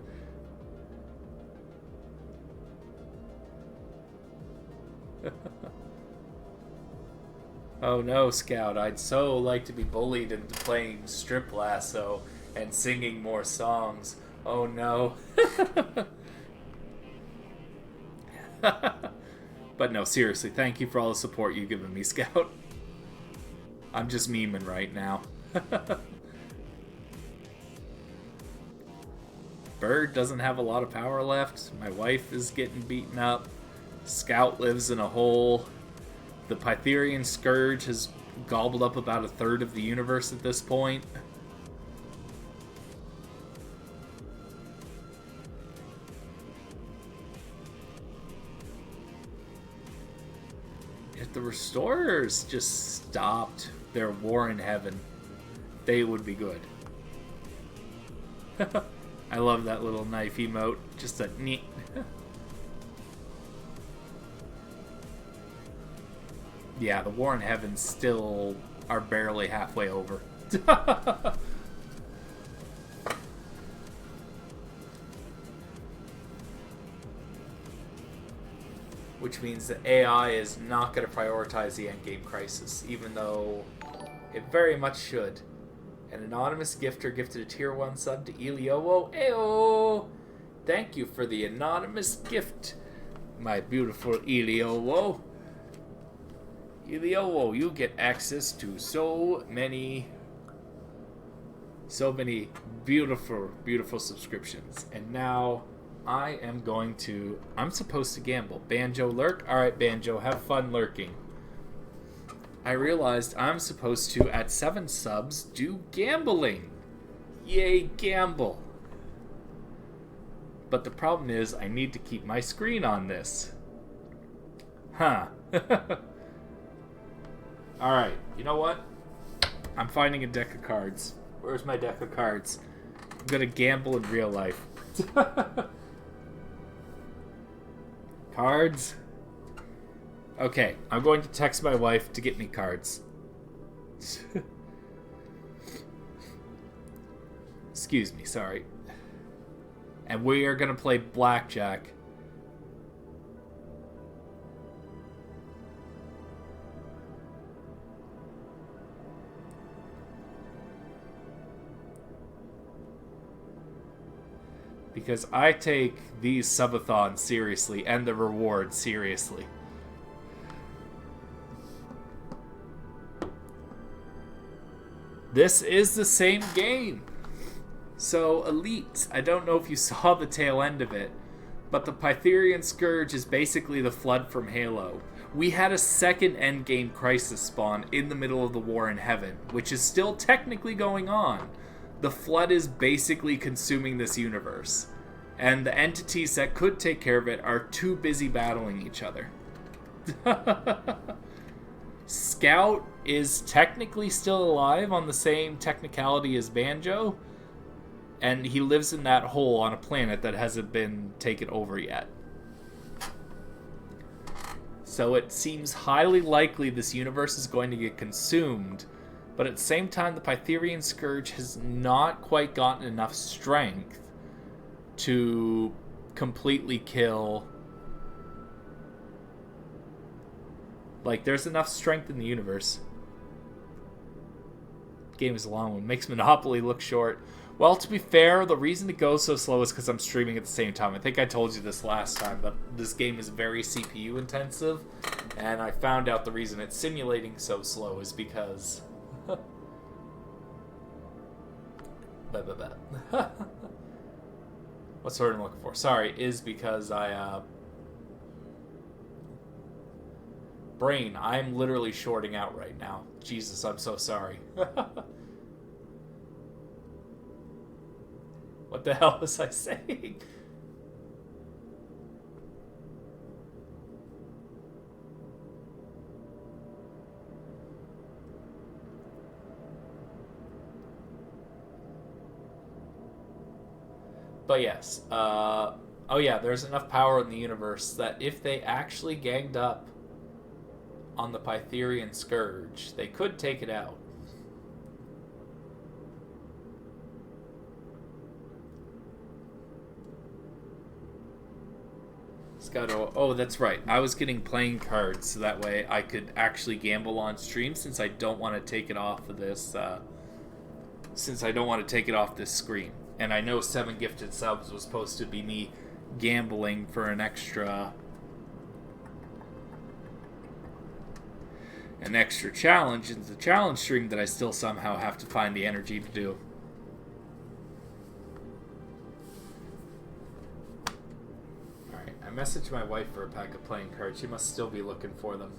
Oh no, Scout, I'd so like to be bullied into playing Strip Lasso and singing more songs. Oh no. But no, seriously, thank you for all the support you've given me, Scout. I'm just memeing right now. Bird doesn't have a lot of power left. My wife is getting beaten up. Scout lives in a hole. The Pytherian Scourge has gobbled up about 1/3 of the universe at this point. the Restorers just stopped their war in heaven, they would be good. I love that little knife emote. Just a neat. Yeah, the war in heaven still are barely halfway over. Which means that AI is not going to prioritize the endgame crisis, even though it very much should. An anonymous gifter gifted a tier 1 sub to Eliowo. Ayo! Thank you for the anonymous gift, my beautiful Eliowo. Eliowo, you get access to so many beautiful, beautiful subscriptions. And now I'm supposed to gamble. Banjo lurk? Alright, Banjo, have fun lurking. I realized I'm supposed to, at 7 subs, do gambling. Yay, gamble. But the problem is, I need to keep my screen on this. Huh. Alright, you know what? I'm finding a deck of cards. Where's my deck of cards? I'm gonna gamble in real life. Cards. Okay, I'm going to text my wife to get me cards. Excuse me, sorry. And we are going to play blackjack. Because I take these subathons seriously and the rewards seriously. This is the same game. So, Elite, I don't know if you saw the tail end of it, but the Pytherian Scourge is basically the Flood from Halo. We had a second endgame crisis spawn in the middle of the War in Heaven, which is still technically going on. The Flood is basically consuming this universe, and the entities that could take care of it are too busy battling each other. Scout is technically still alive on the same technicality as Banjo, and he lives in that hole on a planet that hasn't been taken over yet. So it seems highly likely this universe is going to get consumed, but at the same time the Pytherian Scourge has not quite gotten enough strength to completely kill. Like, there's enough strength in the universe. Game is a long one. Makes Monopoly look short. Well, to be fair, the reason it goes so slow is because I'm streaming at the same time. I think I told you this last time, but this game is very CPU intensive, and I found out the reason it's simulating so slow is because... What's the word I'm looking for? Sorry, is because Brain, I'm literally shorting out right now. Jesus, I'm so sorry. What the hell was I saying? But yes, oh yeah, there's enough power in the universe that if they actually ganged up on the Pytherian Scourge, they could take it out. Scotto, oh, that's right. I was getting playing cards so that way I could actually gamble on stream since I don't want to take it off of this. Screen, and I know 7 gifted subs was supposed to be me gambling for an extra challenge. It's a challenge stream that I still somehow have to find the energy to do. Alright, I messaged my wife for a pack of playing cards. She must still be looking for them.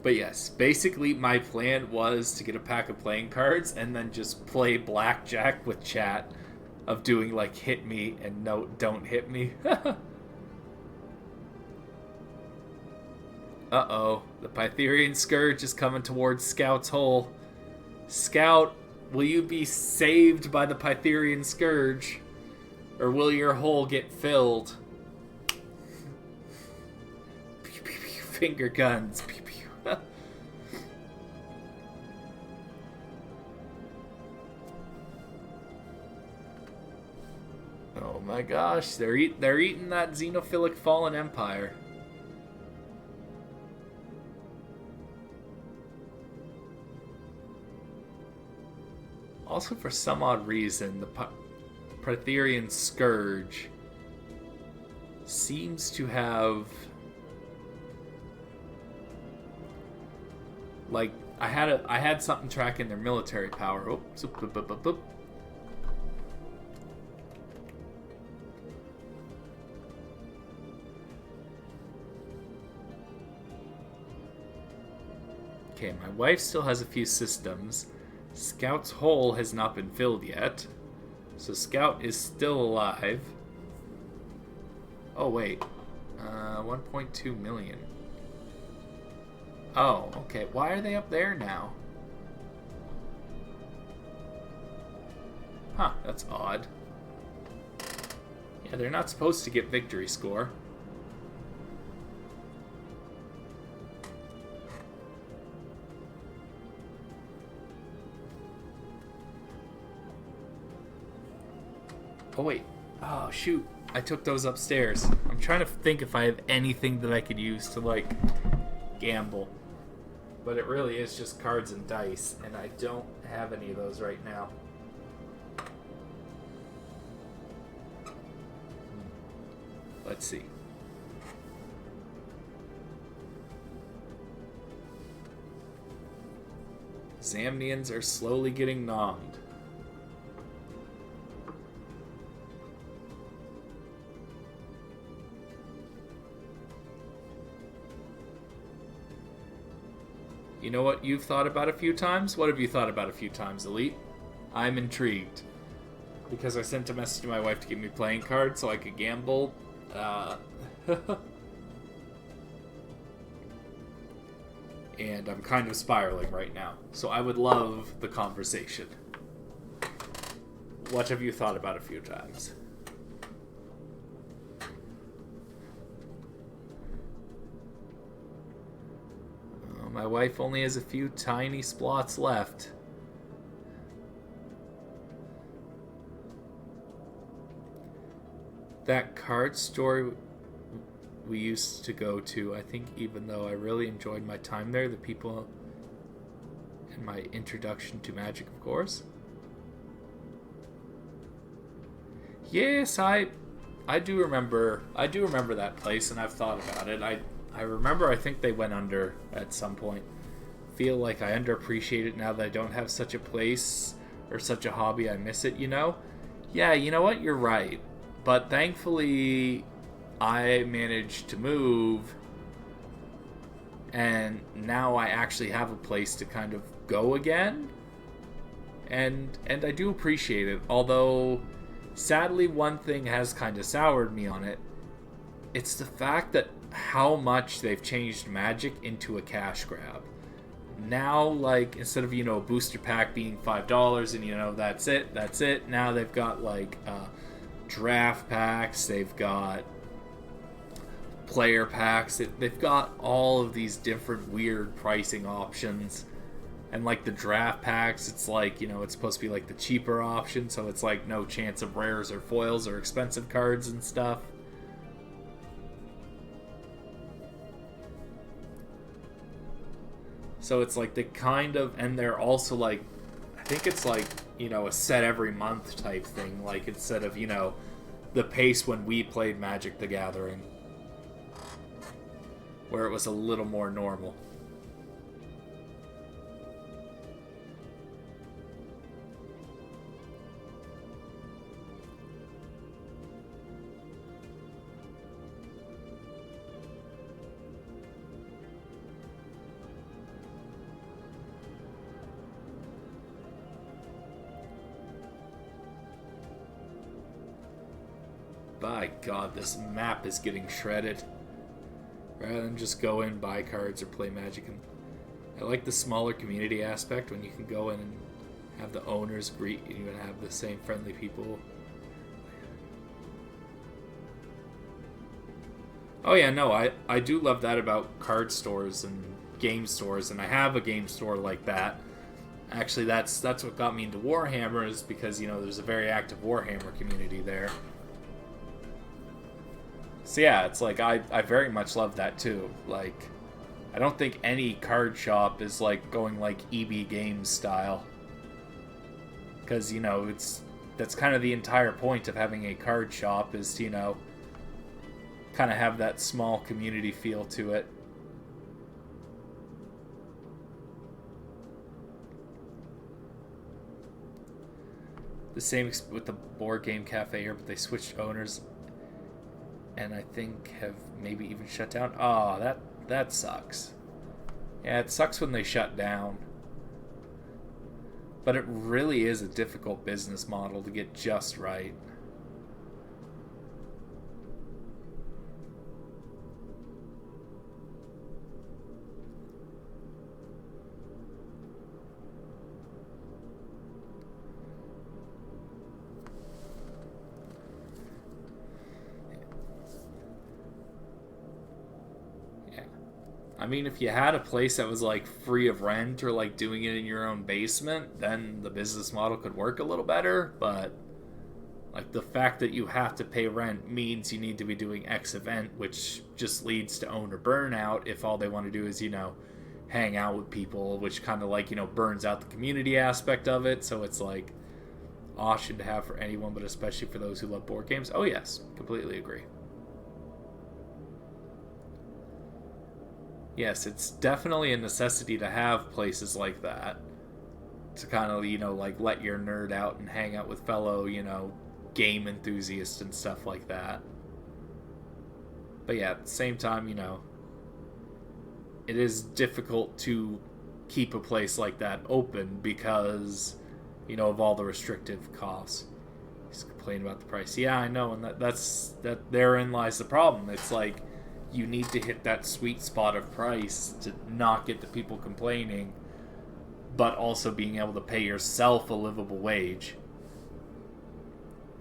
But yes, basically my plan was to get a pack of playing cards and then just play blackjack with chat of doing like hit me and no, don't hit me. Uh-oh. The Pytherian Scourge is coming towards Scout's hole. Scout, will you be saved by the Pytherian Scourge? Or will your hole get filled? Pew, pew, pew, finger guns. Pew, pew. Oh my gosh, they're eating that xenophilic fallen empire. Also, for some odd reason, the Pytherian Scourge seems to have, like, I had something tracking their military power. Oops, oop, oop, oop, oop, oop. Okay, my wife still has a few systems. Scout's hole has not been filled yet. So Scout is still alive. Oh, wait. 1.2 million. Oh, okay. Why are they up there now? Huh, that's odd. Yeah, they're not supposed to get victory score. Oh, wait. Oh, shoot. I took those upstairs. I'm trying to think if I have anything that I could use to, like, gamble. But it really is just cards and dice, and I don't have any of those right now. Let's see. Zamnians are slowly getting nommed. You know what you've thought about a few times? What have you thought about a few times, Elite? I'm intrigued. Because I sent a message to my wife to give me playing cards so I could gamble. And I'm kind of spiraling right now. So I would love the conversation. What have you thought about a few times? My wife only has a few tiny splots left. That card store we used to go to, I think even though I really enjoyed my time there, the people and my introduction to Magic, of course. Yes, I do remember that place, and I've thought about it. I remember I think they went under at some point. Feel like I underappreciate it now that I don't have such a place or such a hobby. I miss it, you know? Yeah, you know what? You're right. But thankfully, I managed to move, and now I actually have a place to kind of go again. And I do appreciate it. Although, sadly, one thing has kind of soured me on it. It's the fact that how much they've changed Magic into a cash grab. Now, like, instead of, a booster pack being $5 and, that's it. Now they've got, like, draft packs, they've got player packs, they've got all of these different weird pricing options. And, like, the draft packs, it's like, it's supposed to be, like, the cheaper option, so it's, like, no chance of rares or foils or expensive cards and stuff. So it's like they kind of, and they're also like, I think it's like, a set every month type thing. Like instead of, the pace when we played Magic the Gathering, where it was a little more normal. By God, this map is getting shredded. rather than just go in, buy cards, or play Magic. And I like the smaller community aspect when you can go in and have the owners greet you and have the same friendly people. Oh yeah, no, I do love that about card stores and game stores, and I have a game store like that. Actually, that's what got me into Warhammer, is because, you know, there's a very active Warhammer community there. So yeah, it's like I very much love that too. Like, I don't think any card shop is like going like EB Games style. Because, you know, that's kind of the entire point of having a card shop, is to, you know, kind of have that small community feel to it. The same with the board game cafe here, but they switched owners, and I think have maybe even shut down. Oh, that sucks. Yeah, it sucks when they shut down. But it really is a difficult business model to get just right. I mean, if you had a place that was like free of rent, or like doing it in your own basement, then the business model could work a little better. But like, the fact that you have to pay rent means you need to be doing X event, which just leads to owner burnout if all they want to do is, you know, hang out with people, which kind of like, you know, burns out the community aspect of it. So it's like awesome to have for anyone, but especially for those who love board games. Oh yes, completely agree. Yes, it's definitely a necessity to have places like that to kind of, you know, like let your nerd out and hang out with fellow, you know, game enthusiasts and stuff like that. But yeah, at the same time, you know, it is difficult to keep a place like that open because, you know, of all the restrictive costs. He's complaining about the price. Yeah, I know, and that's therein lies the problem. It's like, you need to hit that sweet spot of price to not get the people complaining, but also being able to pay yourself a livable wage.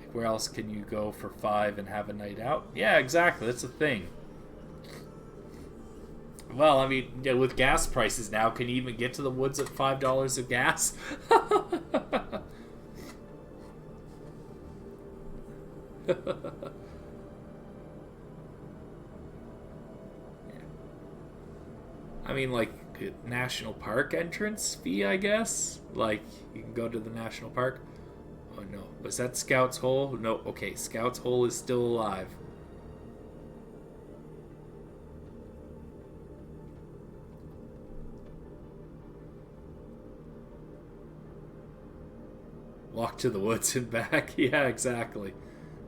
Like, where else can you go for $5 and have a night out? Yeah, exactly. That's the thing. Well, I mean, yeah, with gas prices now, can you even get to the woods at $5 of gas? I mean, like, national park entrance fee, I guess? Like, you can go to the national park. Oh, no. Was that Scout's Hole? No. Okay, Scout's Hole is still alive. Walk to the woods and back. Yeah, exactly.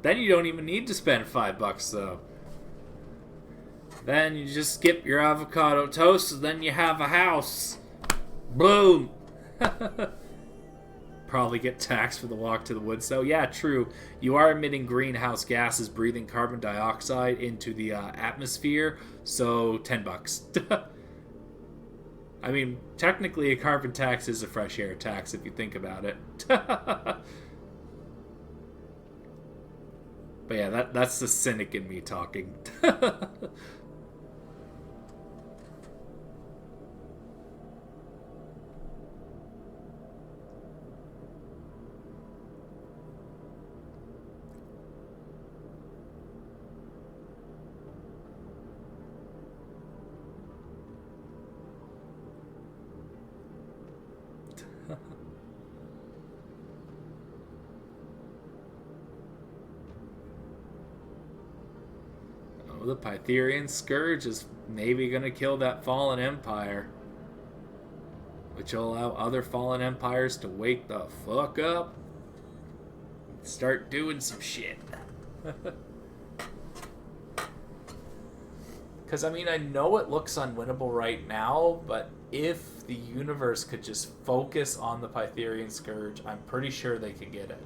Then you don't even need to spend $5, though. Then you just skip your avocado toast, and then you have a house. Boom! Probably get taxed for the walk to the woods, though. Yeah, true. You are emitting greenhouse gases, breathing carbon dioxide into the atmosphere, so $10. I mean, technically a carbon tax is a fresh air tax if you think about it. But yeah, that's the cynic in me talking. The Pytherian Scourge is maybe going to kill that fallen empire, which will allow other fallen empires to wake the fuck up and start doing some shit. Because, I mean, I know it looks unwinnable right now, but if the universe could just focus on the Pytherian Scourge, I'm pretty sure they could get it.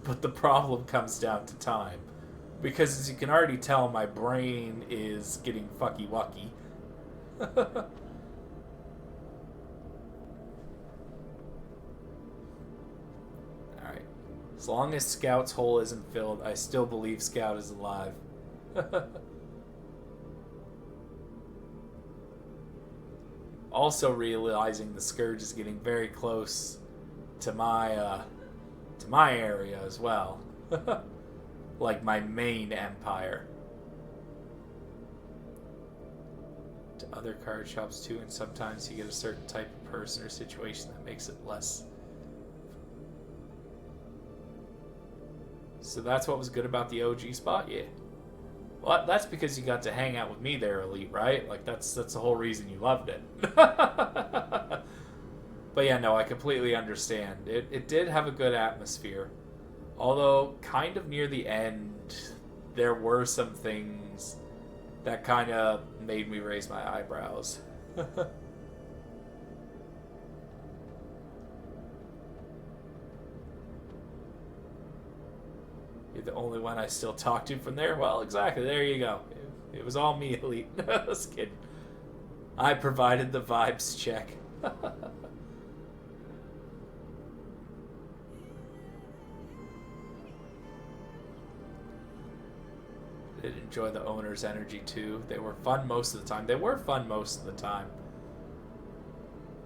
But the problem comes down to time. Because as you can already tell, my brain is getting fucky-wucky. Alright. As long as Scout's hole isn't filled, I still believe Scout is alive. Also realizing the Scourge is getting very close to my area as well. Like my main empire. To other card shops too, and sometimes you get a certain type of person or situation that makes it less. So that's what was good about the OG spot? Yeah. Well, that's because you got to hang out with me there, Elite, right? Like, that's the whole reason you loved it. But yeah, no, I completely understand. It did have a good atmosphere. Although, kind of near the end, there were some things that kind of made me raise my eyebrows. You're the only one I still talk to from there? Well, exactly. There you go. It was all me, Elite. Just kidding. I provided the vibes check. Did enjoy the owner's energy too. They were fun most of the time.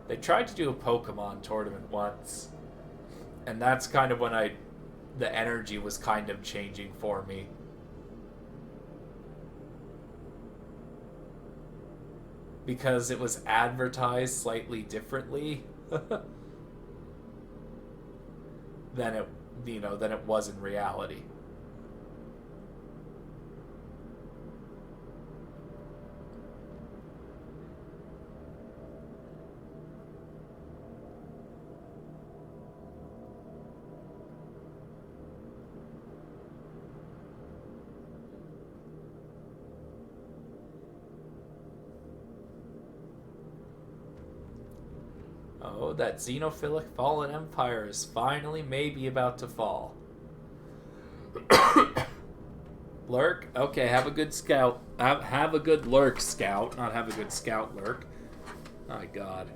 They tried to do a Pokemon tournament once, and that's kind of when the energy was kind of changing for me. Because it was advertised slightly differently than it was in reality. Oh, that xenophilic fallen empire is finally maybe about to fall. Lurk? Okay, have a good scout. Have a good lurk, scout. Not have a good scout, lurk. My God.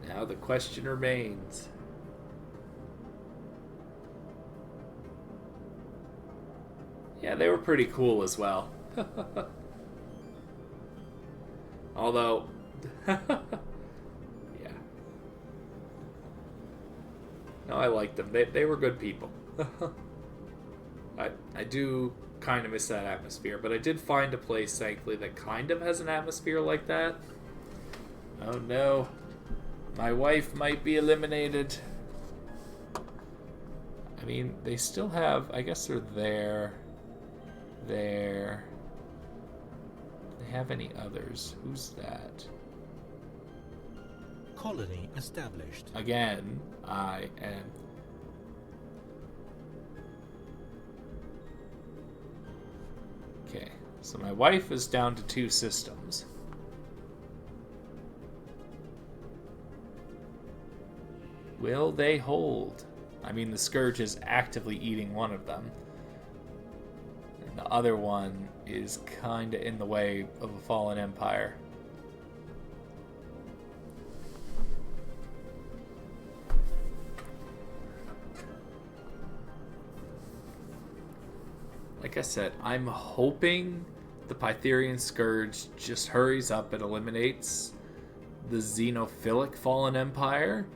Now the question remains. Yeah, they were pretty cool as well. Although, yeah. No, I liked them. They were good people. I do kind of miss that atmosphere, but I did find a place, thankfully, that kind of has an atmosphere like that. Oh no. My wife might be eliminated. I mean, they still have... I guess they're there. There. Do they have any others? Who's that? Colony established. Again, I am... Okay, so my wife is down to 2 systems. Will they hold? I mean, the Scourge is actively eating one of them. And the other one is kind of in the way of a fallen empire. Like I said, I'm hoping the Pytherian Scourge just hurries up and eliminates the Xenophilic Fallen Empire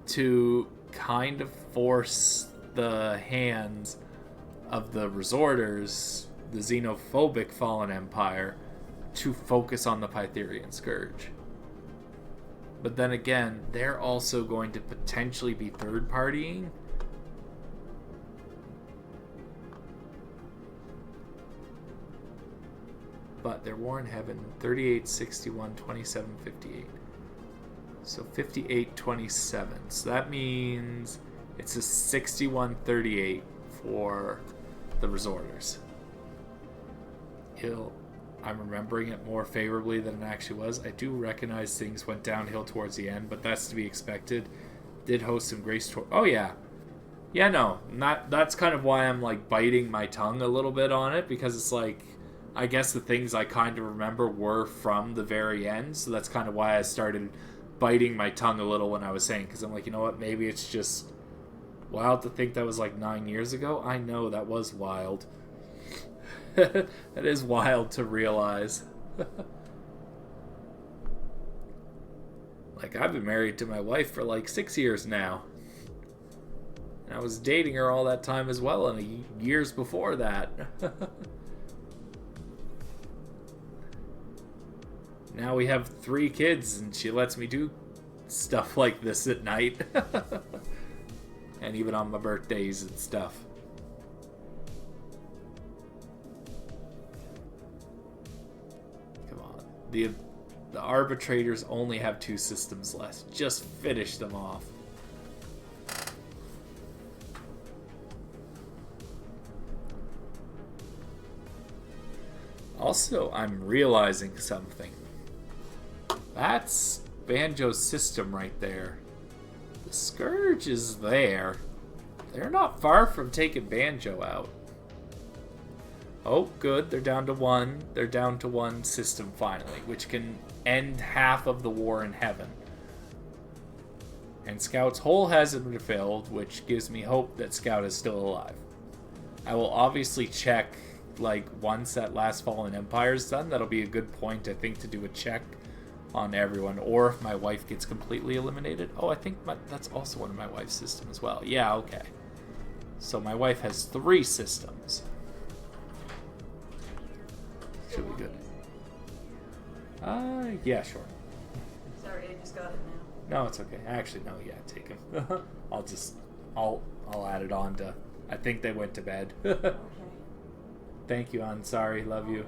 to kind of force the hands of the Resorters, the Xenophobic Fallen Empire, to focus on the Pytherian Scourge. But then again, they're also going to potentially be third-partying. But they're War in Heaven, 38, 61, 27, 58. So 58, 27. So that means it's a 61-38 for the Resorters. I'm remembering it more favorably than it actually was. I do recognize things went downhill towards the end, but that's to be expected. Did host some Grace Tour. Oh, yeah. Yeah, no. That's kind of why I'm, like, biting my tongue a little bit on it, because it's like, I guess the things I kind of remember were from the very end, so that's kind of why I started biting my tongue a little when I was saying, because I'm like, you know what, maybe it's just wild to think that was like 9 years ago. I know, that was wild. That is wild to realize. Like, I've been married to my wife for like 6 years now. And I was dating her all that time as well, and years before that. Now we have 3 kids, and she lets me do stuff like this at night. And even on my birthdays and stuff. Come on. The arbitrators only have 2 systems left. Just finish them off. Also, I'm realizing something. That's Banjo's system right there. The Scourge is there. They're not far from taking Banjo out. Oh, good. They're down to 1. They're down to 1 system finally, which can end half of the War in Heaven. And Scout's hole hasn't been filled, which gives me hope that Scout is still alive. I will obviously check, like, once that last Fallen Empire is done. That'll be a good point, I think, to do a check on everyone, or if my wife gets completely eliminated. Oh, I think that's also one of my wife's systems as well. Yeah, okay. So my wife has 3 systems. Should be good. Yeah, sure. Sorry, I just got it now. No, it's okay. Actually, no, yeah, take him. I'll add it on to, I think they went to bed. Okay. Thank you, Ann. Sorry, love you.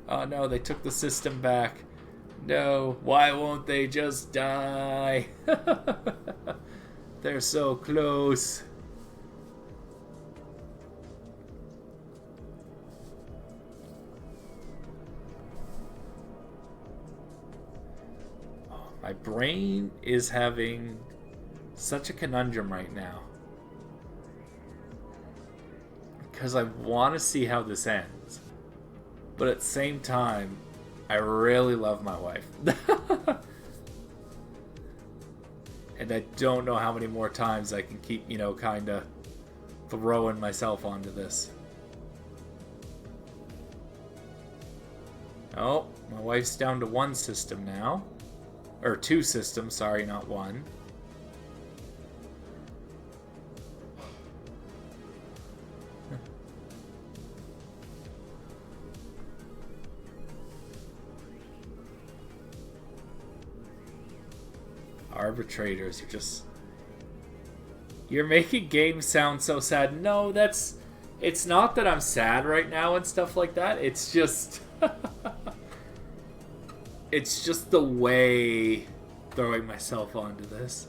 Oh no, they took the system back. No, why won't they just die? They're so close. Oh, my brain is having such a conundrum right now. Because I want to see how this ends. But at the same time, I really love my wife. And I don't know how many more times I can keep, kind of throwing myself onto this. Oh, my wife's down to 1 system now. Or 2 systems, sorry, not 1. Arbitrators are just... You're making games sound so sad. No, it's not that I'm sad right now and stuff like that. It's just... it's just the way throwing myself onto this.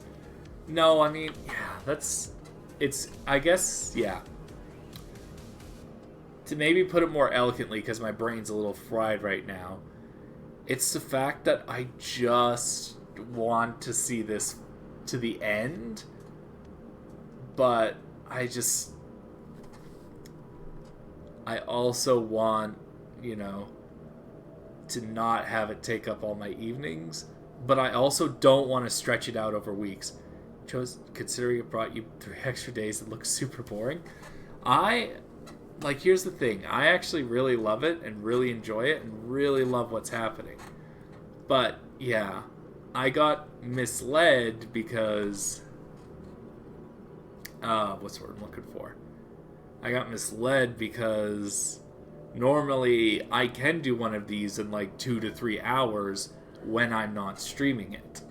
No, I mean, yeah, it's... I guess, yeah. To maybe put it more eloquently, because my brain's a little fried right now, it's the fact that I just want to see this to the end, but I also want, to not have it take up all my evenings, but I also don't want to stretch it out over weeks. Considering it brought you 3 extra days, it looks super boring. I like, here's the thing. I actually really love it and really enjoy it and really love what's happening. But, yeah, I got misled because... what's the word I'm looking for? I got misled because normally I can do one of these in like 2 to 3 hours when I'm not streaming it.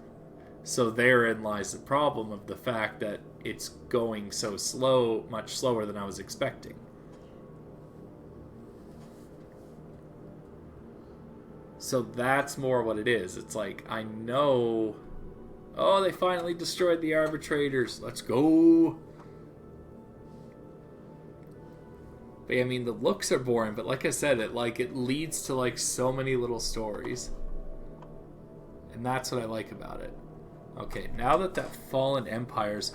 So therein lies the problem of the fact that it's going so slow, much slower than I was expecting. So that's more what it is. It's like, I know... Oh, they finally destroyed the arbitrators. Let's go. But yeah, I mean, the looks are boring, but like I said, it leads to like so many little stories. And that's what I like about it. Okay, now that fallen empire's...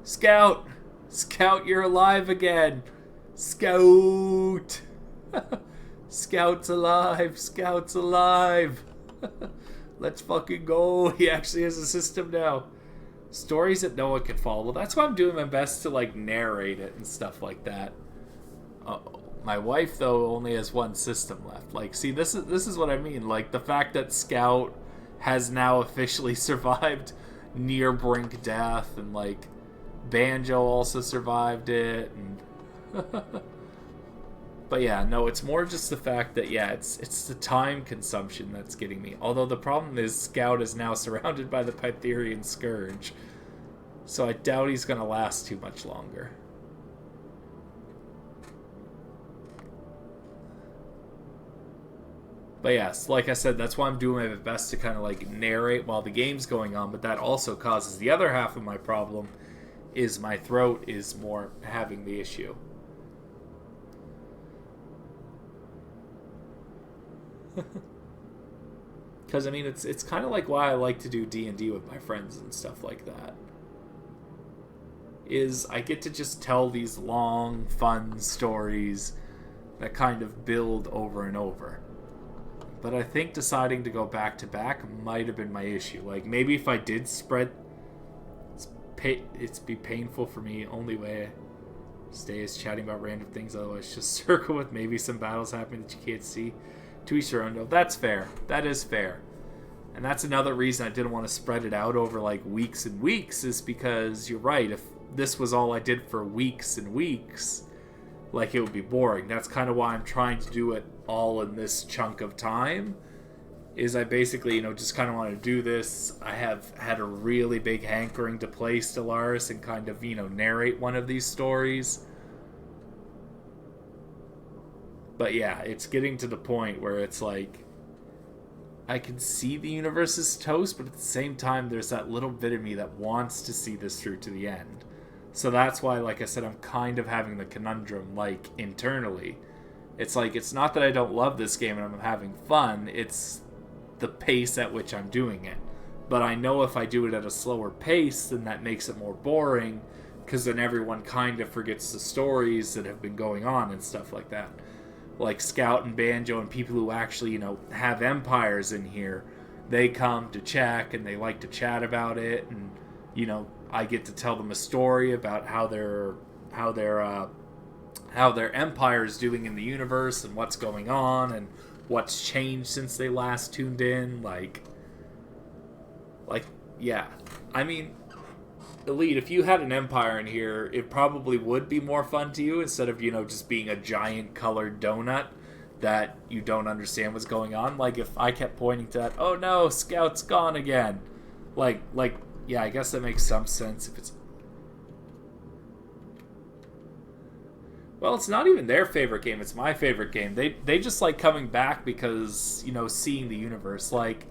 Scout! Scout, you're alive again! Scout! Scout's alive! Scout's alive! Let's fucking go! He actually has a system now. Stories that no one can follow. Well, that's why I'm doing my best to like narrate it and stuff like that. My wife though only has one system left. Like, see, this is what I mean. Like the fact that Scout has now officially survived near brink death, and like Banjo also survived it, and but yeah, no, it's more just the fact that yeah, it's the time consumption that's getting me. Although the problem is Scout is now surrounded by the Pytherian Scourge, so I doubt he's gonna last too much longer. But yes, like I said, that's why I'm doing my best to kind of like narrate while the game's going on, but that also causes the other half of my problem, is my throat is more having the issue. Because I mean, it's kind of like why I like to do D&D with my friends and stuff like that. Is I get to just tell these long, fun stories that kind of build over and over. But I think deciding to go back to back might have been my issue. Like maybe if I did spread, it's be painful for me. Only way I stay is chatting about random things. Otherwise, just circle with maybe some battles happening that you can't see. To each their own. No, that's fair. That is fair. And that's another reason I didn't want to spread it out over like weeks and weeks, is because you're right. If this was all I did for weeks and weeks, like it would be boring. That's kind of why I'm trying to do it all in this chunk of time, is I basically, just kind of want to do this. I have had a really big hankering to play Stellaris and kind of, narrate one of these stories. But yeah, it's getting to the point where it's like, I can see the universe is toast, but at the same time, there's that little bit of me that wants to see this through to the end. So that's why, like I said, I'm kind of having the conundrum, like, internally. It's like, it's not that I don't love this game and I'm having fun, it's the pace at which I'm doing it. But I know if I do it at a slower pace, then that makes it more boring, because then everyone kind of forgets the stories that have been going on and stuff like that. Like Scout and Banjo and people who actually, have empires in here, they come to check and they like to chat about it, and, I get to tell them a story about how their empire is doing in the universe and what's going on and what's changed since they last tuned in. Like, yeah. I mean, Elite, if you had an empire in here, it probably would be more fun to you instead of, just being a giant colored donut that you don't understand what's going on. Like, if I kept pointing to that, oh no, Scout's gone again. Like, yeah, I guess that makes some sense if it's... Well, it's not even their favorite game, it's my favorite game. They just like coming back because, seeing the universe. Like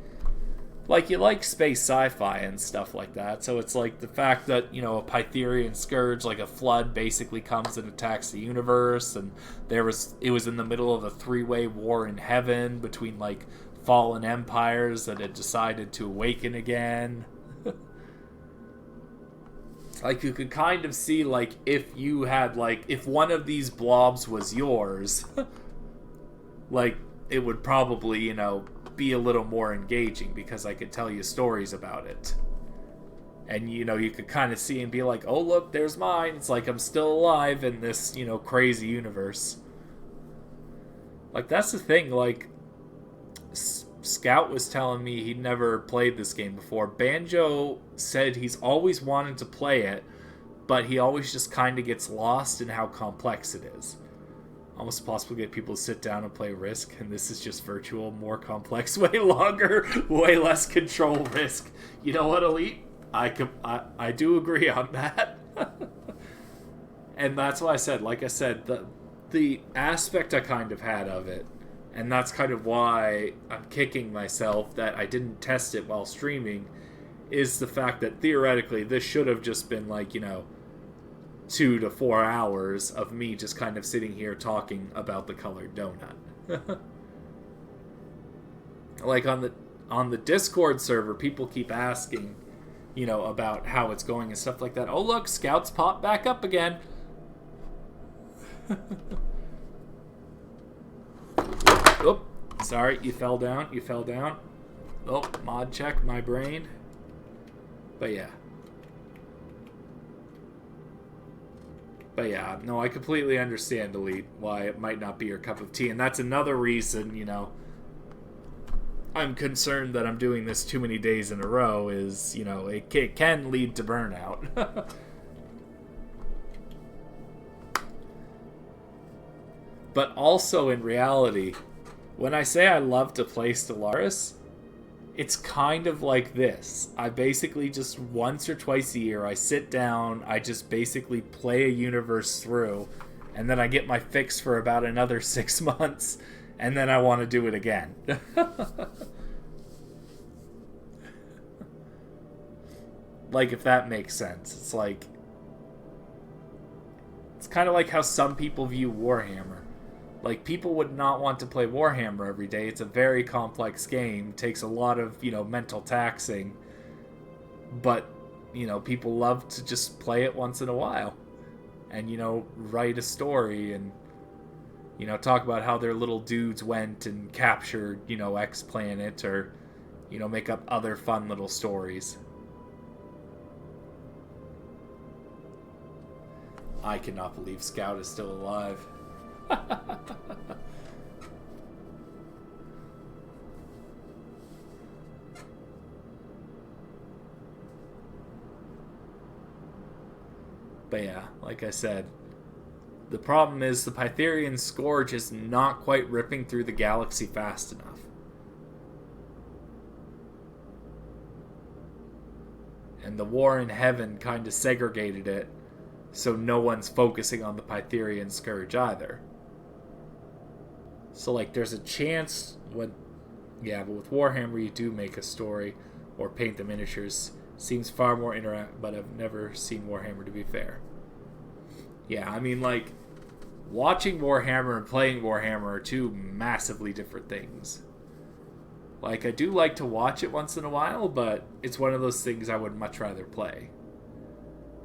you like space sci-fi and stuff like that. So it's like the fact that, a Pytherian Scourge, like a flood, basically comes and attacks the universe, and it was in the middle of a 3-way war in heaven between like fallen empires that had decided to awaken again. Like, you could kind of see, like, if you had, like, if one of these blobs was yours, like, it would probably, be a little more engaging because I could tell you stories about it. And, you know, you could kind of see and be like, oh, look, there's mine. It's like I'm still alive in this, you know, crazy universe. Like, that's the thing. Like, Scout was telling me he'd never played this game before. Banjo said he's always wanted to play it, but he always just kind of gets lost in how complex it is. Almost impossible to get people to sit down and play Risk, and this is just virtual, more complex, way longer, way less control Risk. You know what, Elite? I do agree on that. And that's why I said, like I said, the aspect I kind of had of it, and that's kind of why I'm kicking myself that I didn't test it while streaming, is the fact that theoretically this should have just been like, you know, 2 to 4 hours of me just kind of sitting here talking about the colored donut. Like on the Discord server, people keep asking, you know, about how it's going and stuff like that. Oh, look, Scouts pop back up again. Oh, sorry, you fell down. You fell down. Oh, mod check, my brain. But yeah. But yeah, no, I completely understand, Elite, why it might not be your cup of tea. And that's another reason, you know, I'm concerned that I'm doing this too many days in a row is, you know, it can lead to burnout. But also in reality, when I say I love to play Stellaris, it's kind of like this. I basically just once or twice a year, I sit down, I just basically play a universe through, and then I get my fix for about another 6 months, and then I want to do it again. Like, if that makes sense. It's like, it's kind of like how some people view Warhammer. Like, people would not want to play Warhammer every day. It's a very complex game. Takes a lot of, you know, mental taxing. But, you know, people love to just play it once in a while. And, you know, write a story and, you know, talk about how their little dudes went and captured, you know, X planet, or, you know, make up other fun little stories. I cannot believe Scout is still alive. But yeah, like I said, the problem is the Pytherian Scourge is not quite ripping through the galaxy fast enough. And the War in Heaven kind of segregated it, so no one's focusing on the Pytherian Scourge either. So, like, there's a chance when... Yeah, but with Warhammer, you do make a story or paint the miniatures. Seems far more interactive, but I've never seen Warhammer, to be fair. Yeah, I mean, like, watching Warhammer and playing Warhammer are two massively different things. Like, I do like to watch it once in a while, but it's one of those things I would much rather play.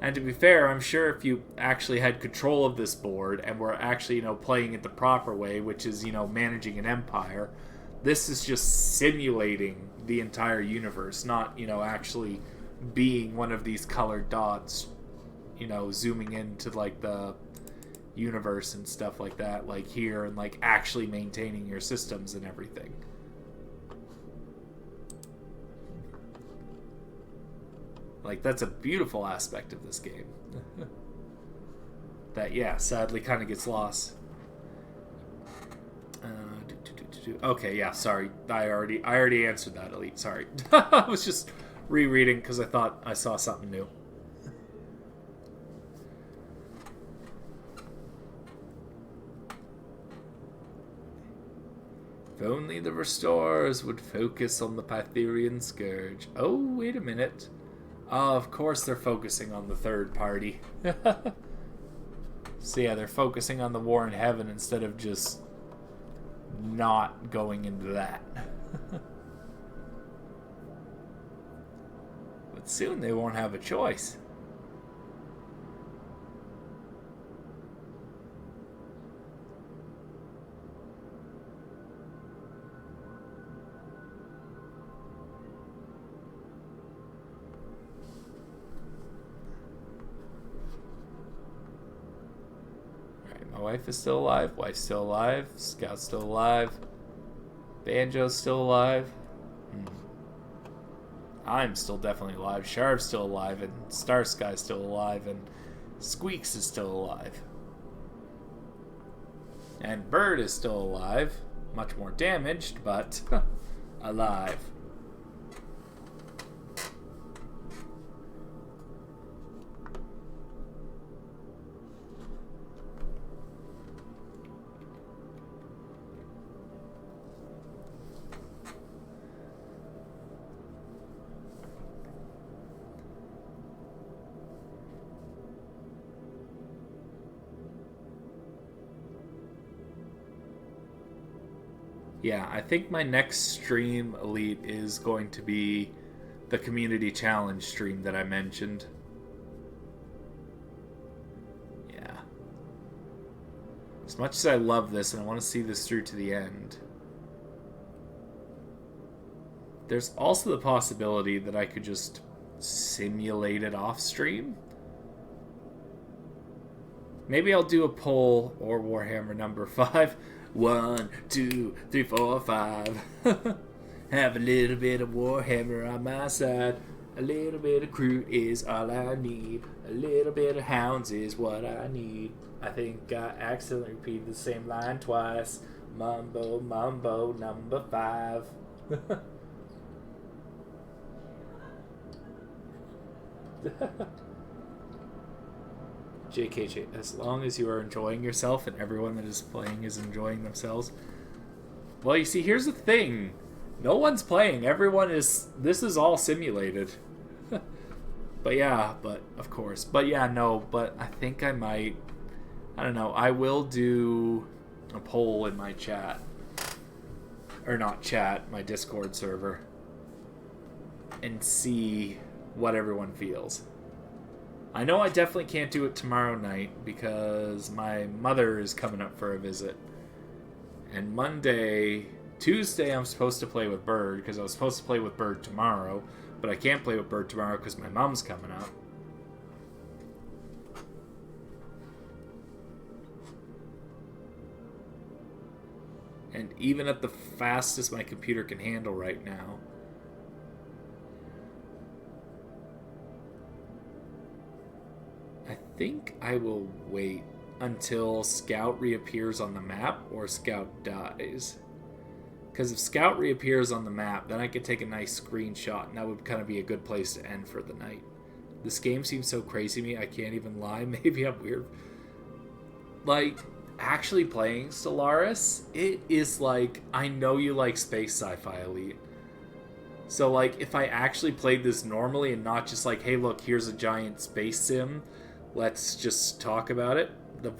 And to be fair, I'm sure if you actually had control of this board and were actually, you know, playing it the proper way, which is, you know, managing an empire, this is just simulating the entire universe, not, you know, actually being one of these colored dots, you know, zooming into, like, the universe and stuff like that, like here, and, like, actually maintaining your systems and everything. Like, that's a beautiful aspect of this game. That, yeah, sadly kind of gets lost. Okay, yeah, sorry. I already answered that, Elite. Sorry. I was just rereading because I thought I saw something new. If only the Restorers would focus on the Pytherian Scourge. Oh, wait a minute. Of course they're focusing on the third party. So yeah, they're focusing on the War in Heaven instead of just not going into that. But soon they won't have a choice. My wife is still alive. Wife's still alive. Scout's still alive. Banjo's still alive. I'm still definitely alive. Sharv's still alive. And Starsky's still alive. And Squeaks is still alive. And Bird is still alive. Much more damaged, but alive. Yeah, I think my next stream, Elite, is going to be the community challenge stream that I mentioned. Yeah. As much as I love this and I want to see this through to the end, there's also the possibility that I could just simulate it off stream. Maybe I'll do a poll or Warhammer number 5. 1, 2, 3, 4, 5. Have a little bit of Warhammer on my side. A little bit of crew is all I need. A little bit of hounds is what I need. I think I accidentally repeated the same line twice. Mumbo, mumbo, number 5. JKJ, as long as you are enjoying yourself and everyone that is playing is enjoying themselves. Well, you see, here's the thing. No one's playing. Everyone is... This is all simulated. But yeah, but of course. But yeah, no, but I think I might... I don't know. I will do a poll in my chat. Or not chat, my Discord server. And see what everyone feels. I know I definitely can't do it tomorrow night because my mother is coming up for a visit. And Tuesday I'm supposed to play with Bird because I was supposed to play with Bird tomorrow, but I can't play with Bird tomorrow because my mom's coming up. And even at the fastest my computer can handle right now, I think I will wait until Scout reappears on the map or Scout dies. Because if Scout reappears on the map, then I could take a nice screenshot, and that would kind of be a good place to end for the night. This game seems so crazy to me, I can't even lie. Maybe I'm weird. Like, actually playing Stellaris, it is like, I know you like space sci-fi, Elite. So, like, if I actually played this normally and not just like, hey, look, here's a giant space sim, let's just talk about it. The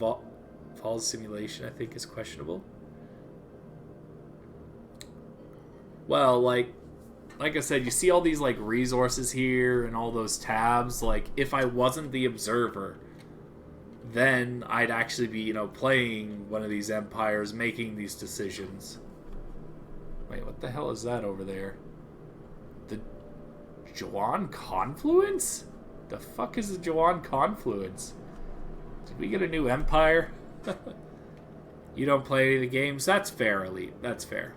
Falls simulation, I think, is questionable. Well, like I said, you see all these, like, resources here and all those tabs. Like, if I wasn't the observer, then I'd actually be, you know, playing one of these empires, making these decisions. Wait, what the hell is that over there? The Juan Confluence? The fuck is the Juan Confluence? Did we get a new empire? You don't play any of the games? That's fair, Elite. That's fair.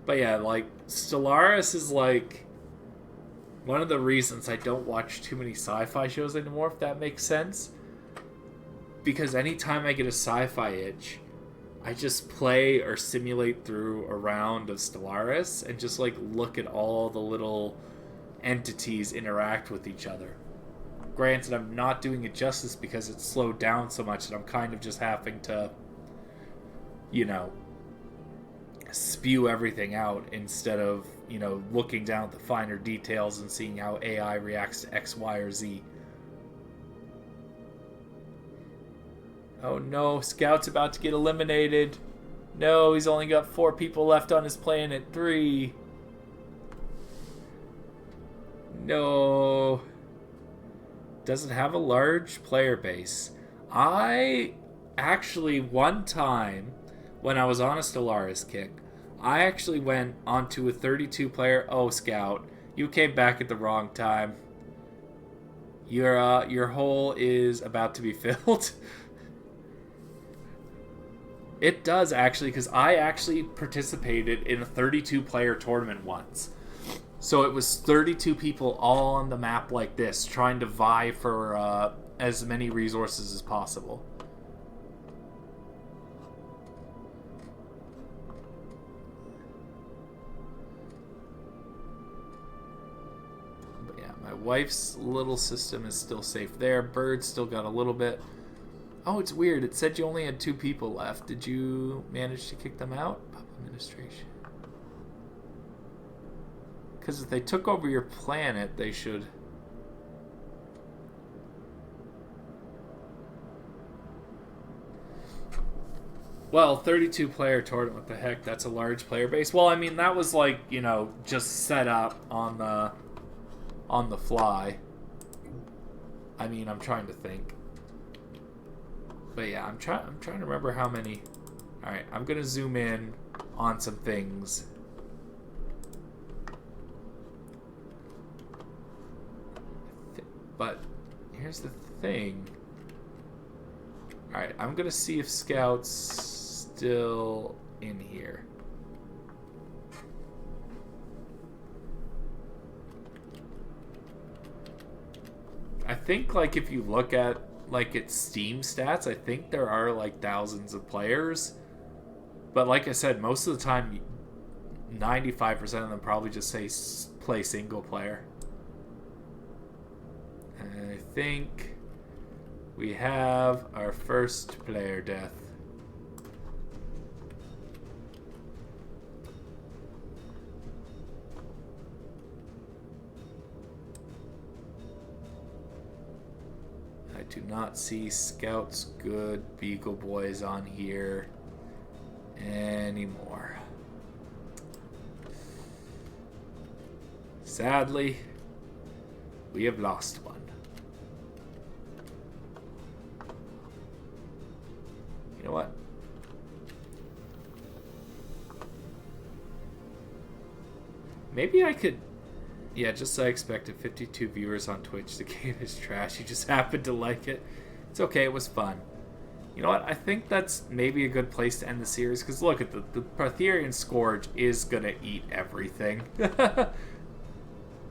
But yeah, like, Stellaris is like one of the reasons I don't watch too many sci-fi shows anymore, if that makes sense. Because anytime I get a sci-fi itch, I just play or simulate through a round of Stellaris and just, like, look at all the little entities interact with each other. Granted, I'm not doing it justice because it's slowed down so much that I'm kind of just having to, you know, spew everything out instead of, you know, looking down at the finer details and seeing how AI reacts to X, Y, or Z. Oh no, Scout's about to get eliminated. No, he's only got 4 people left on his planet. 3. No. Doesn't have a large player base. I actually, one time, when I was on a Stellaris kick, I actually went onto a 32-player... Oh, Scout, you came back at the wrong time. Your hole is about to be filled. It does, actually, because I actually participated in a 32-player tournament once. So it was 32 people all on the map like this, trying to vie for as many resources as possible. But yeah, my wife's little system is still safe there. Bird's still got a little bit. Oh, it's weird. It said you only had 2 people left. Did you manage to kick them out? Pub administration. Because if they took over your planet, they should... Well, 32-player tournament, what the heck? That's a large player base. Well, I mean, that was like, you know, just set up on the fly. I mean, I'm trying to think. But yeah, I'm trying to remember how many. All right, I'm gonna zoom in on some things. But here's the thing. All right, I'm gonna see if Scout's still in here. I think, like, if you look at like its Steam stats, I think there are like thousands of players, but like I said, most of the time 95% of them probably just say play single player. And I think we have our first player death. I do not see Scout's good Beagle Boys on here anymore. Sadly, we have lost one. You know what? Maybe I could... Yeah, just as I expected, 52 viewers on Twitch. The game is trash. You just happened to like it. It's okay. It was fun. You know what? I think that's maybe a good place to end the series, because look at the Partherian Scourge is going to eat everything.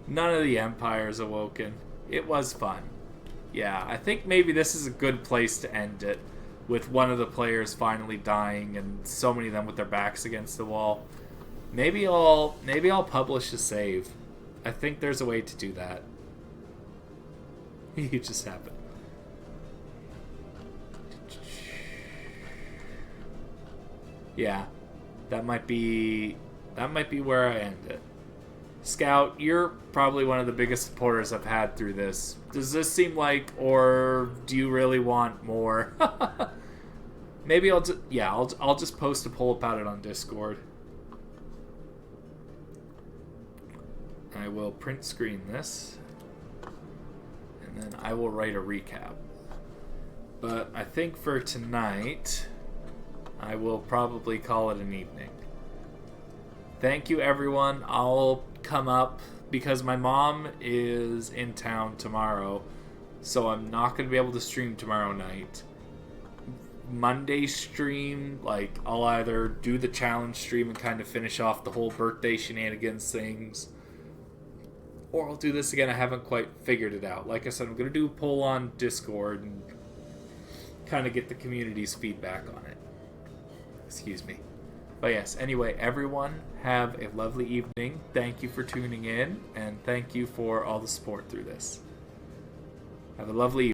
None of the Empire's awoken. It was fun. Yeah, I think maybe this is a good place to end it, with one of the players finally dying and so many of them with their backs against the wall. Maybe I'll publish a save. I think there's a way to do that. You just happened. Yeah, that might be where I end it. Scout, you're probably one of the biggest supporters I've had through this. Does this seem like, or do you really want more? Maybe I'll just post a poll about it on Discord. I will print screen this, and then I will write a recap. But I think for tonight, I will probably call it an evening. Thank you, everyone. I'll come up because my mom is in town tomorrow, so I'm not going to be able to stream tomorrow night. Monday stream, like, I'll either do the challenge stream and kind of finish off the whole birthday shenanigans things, or I'll do this again. I haven't quite figured it out. Like I said, I'm going to do a poll on Discord and kind of get the community's feedback on it. Excuse me. But yes, anyway, everyone, have a lovely evening. Thank you for tuning in, and thank you for all the support through this. Have a lovely evening.